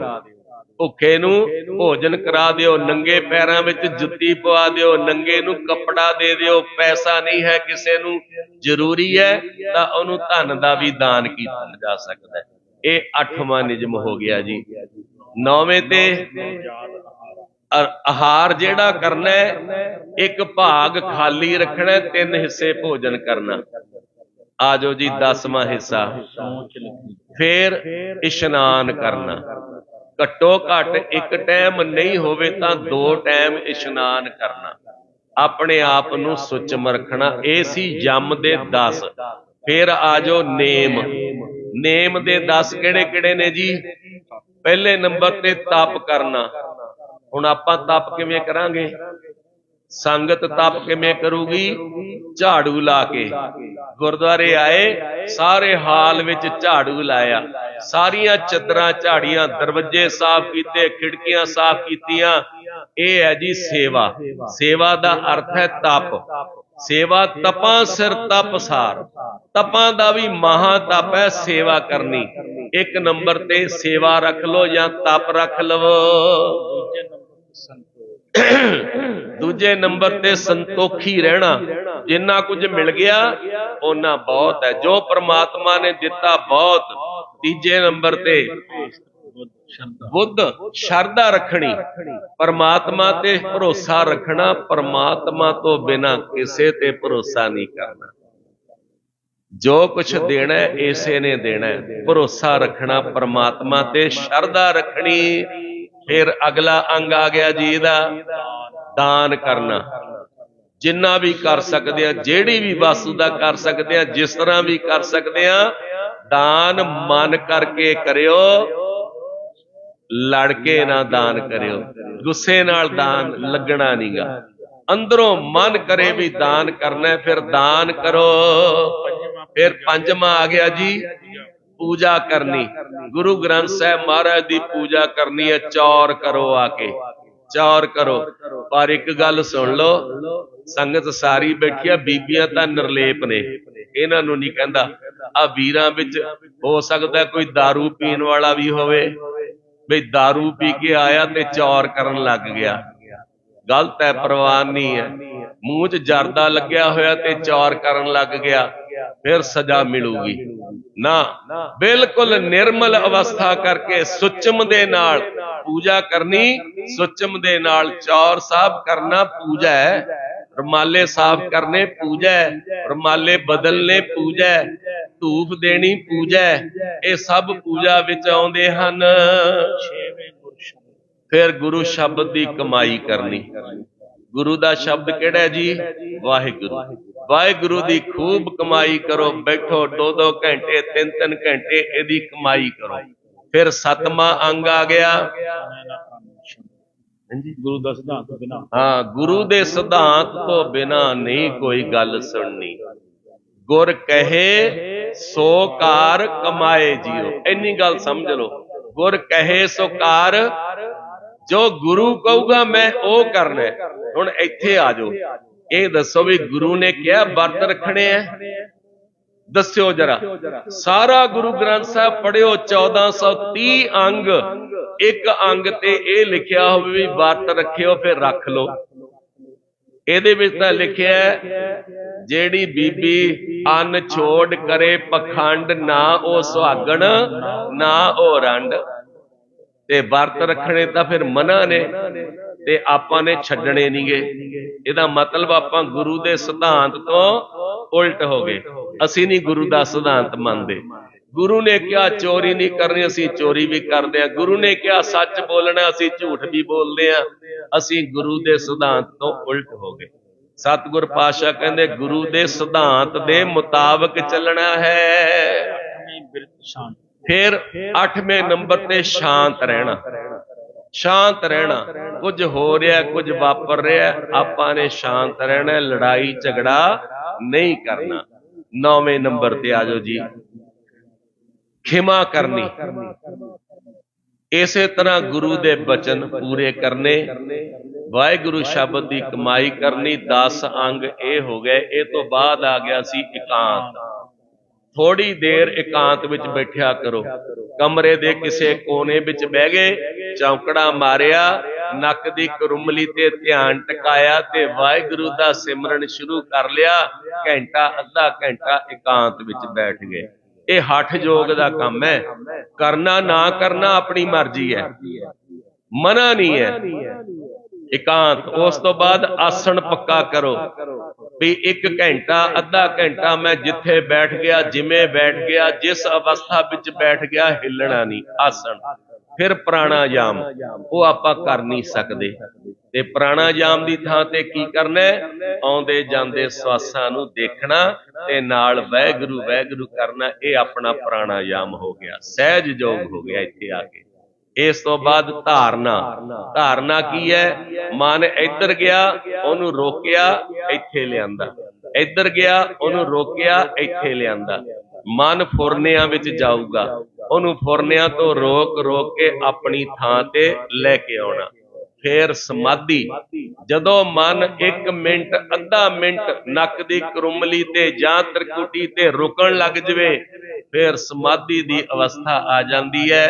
भुखे नू भोजन करा दिओ, नंगे पैरां विच जुत्ती पवा दिओ, नंगे नू कपड़ा दे दिओ। पैसा नहीं है किसी नू जरूरी है तां ओनू धन दा भी दान कीता जा सकदा है। ये 8वां नियम हो गया जी। 9वें ते आहार जेड़ा करना है, एक भाग खाली रखना, 3 हिस्से भोजन करना। आ जाओ जी 10वां हिस्सा। फिर इशनान करना, घट्टो घट एक टाइम नहीं होवे तां 2 टाइम इशनान करना, अपने आप नू सुचम रखना। ये सी यम दे 10। फिर आ जाओ नेम। नेम दे 10 किहड़े किहड़े ने जी? पहले नंबर ते तप करना। हुण आपां तप किवें करांगे? संगत तप किवें करूगी? झाड़ू ला के। गुरुद्वारे आए, सारे हाल विच झाड़ू लाया, सारियां चदरां झाड़ियां, दरवाजे साफ कीते, खिड़कियां साफ कीतियां। ये है जी सेवा। सेवा दा अर्थ है तप। सेवा तपां सिर तप सार। तपां दा भी महा तप है सेवा करनी। एक नंबर ते सेवा रख लो या तप रख लवो। दूजे नंबर ते संतोखी रहना। जिन्ना कुछ मिल गया ओना बहुत है, जो परमात्मा ने दिता बहुत। तीजे नंबर ते बुद्ध, शरदा रखनी, परमात्मा ते भरोसा रखना। परमात्मा तो बिना किसे ते भरोसा नहीं करना। जो कुछ देना है इसे ने देना है, भरोसा रखना परमात्मा ते, शरदा रखनी। फिर अगला अंग आ गया जी दा दान करना। जिन्ना भी कर सकते हैं, जेड़ी भी वस्तु दा कर सकते हैं, जिस तरह भी कर सकते हैं, दान मन करके करियो, लड़के ना दान करियो, गुस्से नाल दान लगना नहींगा। अंदरों मन करे भी दान करना है, फिर दान करो। फिर 5वां आ गया जी पूजा करनी। गुरु ग्रंथ साहब महाराज की पूजा करनी है, चौर करो आके, चौर करो। पर एक गल सुन लो, संगत सारी बैठी है, बीबियां तां निर्लेप ने, इन्हां नूं नहीं कहंदा। आ वीरां विच हो सकदा कोई दारू पीण वाला भी होवे, बई दारू पी के आया ते चौर करन लग गया। गलत है, प्रवान नहीं है। मूंह च जर्दा लग्या होया ते चौर करन लग गया, फिर सजा मिलूगी ना। बिल्कुल निर्मल अवस्था करके सुचम दे नाल पूजा करनी। सुचम दे नाल चौर साफ करना पूजा है, रुमाले साफ करने पूजा है, रुमाले बदलने पूजा है, धूफ देनी पूजा है। ये सब पूजा विच आउंदे हन। फिर गुरु शब्द की कमाई करनी। गुरु का शब्द केड़ा जी? वाहिगुरु। वाहिगुरु की खूब कमाई करो, बैठो 2-2 घंटे 3-3 घंटे इहदी कमाई करो। फिर 7वां अंग आ गया गुरु दा सिद्धांत तो बिना, हाँ, गुरु दे सिद्धांत तो बिना नहीं कोई गल सुननी। गुर कहे सो कार कमाए जियो, इन्नी गल समझ लो। गुर कहे सो कार, जो गुरु कहूगा मैं ओ करना है। हुण इत्थे आ जाओ, ये दसो भी गुरु ने क्या वर्त रखने हैं? दस्यो जरा। सारा गुरु ग्रंथ साहब पढ़ियो, 1430 अंग, एक अंग ते ये लिखिया हो भी वर्त रखियो, फिर रख लो। ਇਹਦੇ ਵਿੱਚ ਤਾਂ ਲਿਖਿਆ ਜਿਹੜੀ ਬੀਬੀ ਅੰਨ ਛੋੜ करे पखंड, ना ਉਹ ਸੁਹਾਗਣ ना ਉਹ ਰੰਡ। ਤੇ ਵਰਤ ਰੱਖਣੇ ਤਾਂ ਫਿਰ ਮਨਾ ਨੇ, ਤੇ ਆਪਾਂ ਨੇ ਛੱਡਣੇ ਨਹੀਂਗੇ। ਇਹਦਾ ਮਤਲਬ ਆਪਾਂ ਗੁਰੂ ਦੇ ਸਿਧਾਂਤ ਤੋਂ ਉਲਟ ਹੋ ਗਏ। ਅਸੀਂ ਨਹੀਂ ਗੁਰੂ ਦਾ ਸਿਧਾਂਤ ਮੰਨਦੇ। गुरु ने क्या चोरी नहीं करनी, असी चोरी भी करते हैं। गुरु ने क्या सच बोलना, असी झूठ भी बोलते हैं। असी गुरु के सिद्धांत तो उल्ट हो गए। सतगुर पातशाह कहते गुरु के सिद्धांत के मुताबिक चलना है। फिर 8वें नंबर ते शांत रहना। ਸ਼ਾਂਤ ਰਹਿਣਾ। ਕੁਝ ਹੋ ਰਿਹਾ, ਕੁਝ ਵਾਪਰ ਰਿਹਾ, ਆਪਾਂ ਨੇ ਸ਼ਾਂਤ ਰਹਿਣਾ, ਲੜਾਈ ਝਗੜਾ ਨਹੀਂ ਕਰਨਾ। 9ਵੇਂ ਨੰਬਰ ਤੇ ਆ ਜਾਓ ਜੀ, ਖਿਮਾ ਕਰਨੀ। ਇਸੇ ਤਰ੍ਹਾਂ ਗੁਰੂ ਦੇ ਬਚਨ ਪੂਰੇ ਕਰਨੇ, ਵਾਹਿਗੁਰੂ ਸ਼ਬਦ ਦੀ ਕਮਾਈ ਕਰਨੀ। 10 ਅੰਗ ਇਹ ਹੋ ਗਏ। ਇਹ ਤੋਂ ਬਾਅਦ ਆ ਗਿਆ ਸੀ ਇਕਾਂਤ। ਥੋੜੀ ਦੇਰ ਇਕਾਂਤ ਵਿੱਚ ਬੈਠਿਆ ਕਰੋ। ਕਮਰੇ ਦੇ ਕਿਸੇ ਕੋਨੇ ਵਿੱਚ ਬਹਿ ਗਏ, ਚੌਂਕੜਾ ਮਾਰਿਆ, ਨੱਕ ਦੀ ਕਰੁੰਮਲੀ ਤੇ ਧਿਆਨ ਟਿਕਾਇਆ ਤੇ ਵਾਹਿਗੁਰੂ ਦਾ ਸਿਮਰਨ ਸ਼ੁਰੂ ਕਰ ਲਿਆ। ਘੰਟਾ ਅੱਧਾ ਘੰਟਾ ਇਕਾਂਤ ਵਿੱਚ ਬੈਠ ਗਏ। ਇਹ ਹਠ ਯੋਗ ਦਾ ਕੰਮ ਹੈ। ਕਰਨਾ ਨਾ ਕਰਨਾ ਆਪਣੀ ਮਰਜ਼ੀ ਹੈ, ਮਨਾ ਨਹੀਂ ਹੈ। ਇਕਾਂਤ। ਉਸ ਤੋਂ ਬਾਅਦ ਆਸਣ ਪੱਕਾ ਕਰੋ ਵੀ 1 ਘੰਟਾ ਅੱਧਾ ਘੰਟਾ ਮੈਂ ਜਿੱਥੇ ਬੈਠ ਗਿਆ, ਜਿਵੇਂ ਬੈਠ ਗਿਆ, ਜਿਸ ਅਵਸਥਾ ਵਿੱਚ ਬੈਠ ਗਿਆ, ਹਿੱਲਣਾ ਨਹੀਂ। ਆਸਣ। ਫਿਰ ਪ੍ਰਾਣਾਯਾਮ, ਉਹ ਆਪਾਂ ਕਰ ਨਹੀਂ ਸਕਦੇ। ਤੇ ਪ੍ਰਾਣਾਯਾਮ ਦੀ ਥਾਂ ਤੇ ਕੀ ਕਰਨਾ? ਆਉਂਦੇ ਜਾਂਦੇ ਸਵਾਸਾਂ ਨੂੰ ਦੇਖਣਾ ਤੇ ਨਾਲ ਵਾਹਿਗੁਰੂ ਵਾਹਿਗੁਰੂ ਕਰਨਾ। ਇਹ ਆਪਣਾ ਪ੍ਰਾਣਾਯਾਮ ਹੋ ਗਿਆ, ਸਹਿਜ ਯੋਗ ਹੋ ਗਿਆ ਇੱਥੇ ਆ ਕੇ। ਇਸ ਤੋਂ ਬਾਅਦ ਧਾਰਨਾ। ਧਾਰਨਾ ਕੀ ਹੈ? ਮਨ ਇੱਧਰ ਗਿਆ, ਉਹਨੂੰ ਰੋਕਿਆ, ਇੱਥੇ ਲਿਆਂਦਾ। ਇੱਧਰ ਗਿਆ, ਉਹਨੂੰ ਰੋਕਿਆ, ਇੱਥੇ ਲਿਆਂਦਾ। ਮਨ ਫੁਰਨਿਆਂ ਵਿੱਚ ਜਾਊਗਾ, ਉਹਨੂੰ ਫੁਰਨਿਆਂ ਤੋਂ ਰੋਕ ਰੋਕ ਕੇ ਆਪਣੀ ਥਾਂ ਤੇ ਲੈ ਕੇ ਆਉਣਾ। ਫੇਰ ਸਮਾਧੀ। ਜਦੋਂ ਮਨ 1 ਮਿੰਟ ਅੱਧਾ ਮਿੰਟ ਨੱਕ ਦੀ ਕਰੁੰਮਲੀ ਤੇ ਜਾਂ ਤ੍ਰਿਕੁਟੀ ਤੇ ਰੁਕਣ ਲੱਗ ਜਵੇ, ਫਿਰ ਸਮਾਧੀ ਦੀ ਅਵਸਥਾ ਆ ਜਾਂਦੀ ਹੈ।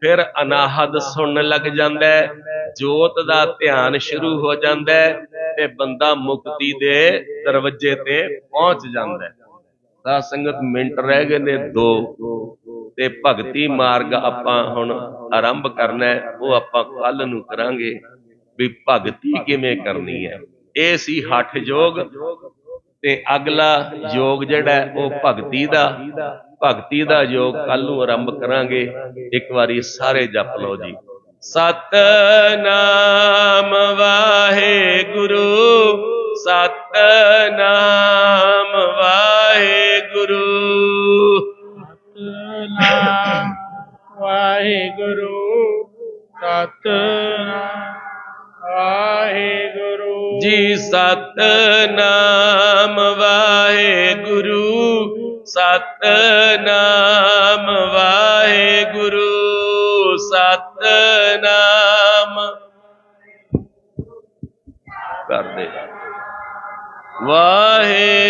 ਫਿਰ ਅਨਾਹਦ ਸੁਣਨ ਲੱਗ ਜਾਂਦਾ ਹੈ, ਜੋਤ ਦਾ ਧਿਆਨ ਸ਼ੁਰੂ ਹੋ ਜਾਂਦਾ ਹੈ ਤੇ ਬੰਦਾ ਮੁਕਤੀ ਦੇ ਦਰਵਾਜ਼ੇ ਤੇ ਪਹੁੰਚ ਜਾਂਦਾ ਹੈ। ਤਾਂ ਸੰਗਤ ਮਿੰਟ ਰਹਿ ਗਏ ਨੇ 2 ਤੇ ਭਗਤੀ ਮਾਰਗ ਆਪਾਂ ਹੁਣ ਆਰੰਭ ਕਰਨਾ ਹੈ। ਉਹ ਆਪਾਂ ਕੱਲ ਨੂੰ ਕਰਾਂਗੇ ਵੀ ਭਗਤੀ ਕਿਵੇਂ ਕਰਨੀ ਹੈ। ਇਹ ਸੀ ਹਠ ਯੋਗ। ਤੇ ਅਗਲਾ ਯੋਗ ਜਿਹੜਾ ਉਹ ਭਗਤੀ ਦਾ। ਭਗਤੀ ਦਾ ਯੋਗ ਕੱਲ ਨੂੰ ਆਰੰਭ ਕਰਾਂਗੇ। ਇੱਕ ਵਾਰੀ ਸਾਰੇ ਜਪ ਲਓ ਜੀ। ਸਤਨਾਮ ਵਾਹਿਗੁਰੂ, ਸਤਨਾਮ ਵਾਹਿਗੁਰੂ, ਸਤਨਾਮ ਵਾਹਿਗੁਰੂ, ਸਤਨਾਮ ਵਾਹਿਗੁਰੂ ਜੀ। ਸਤਨਾਮ ਵਾਹਿਗੁਰੂ, ਸਤਨਾਮ ਵਾਹਿਗੁਰੂ, ਸਤਨਾਮ ਕਰਦੇ ਵਾਹਿ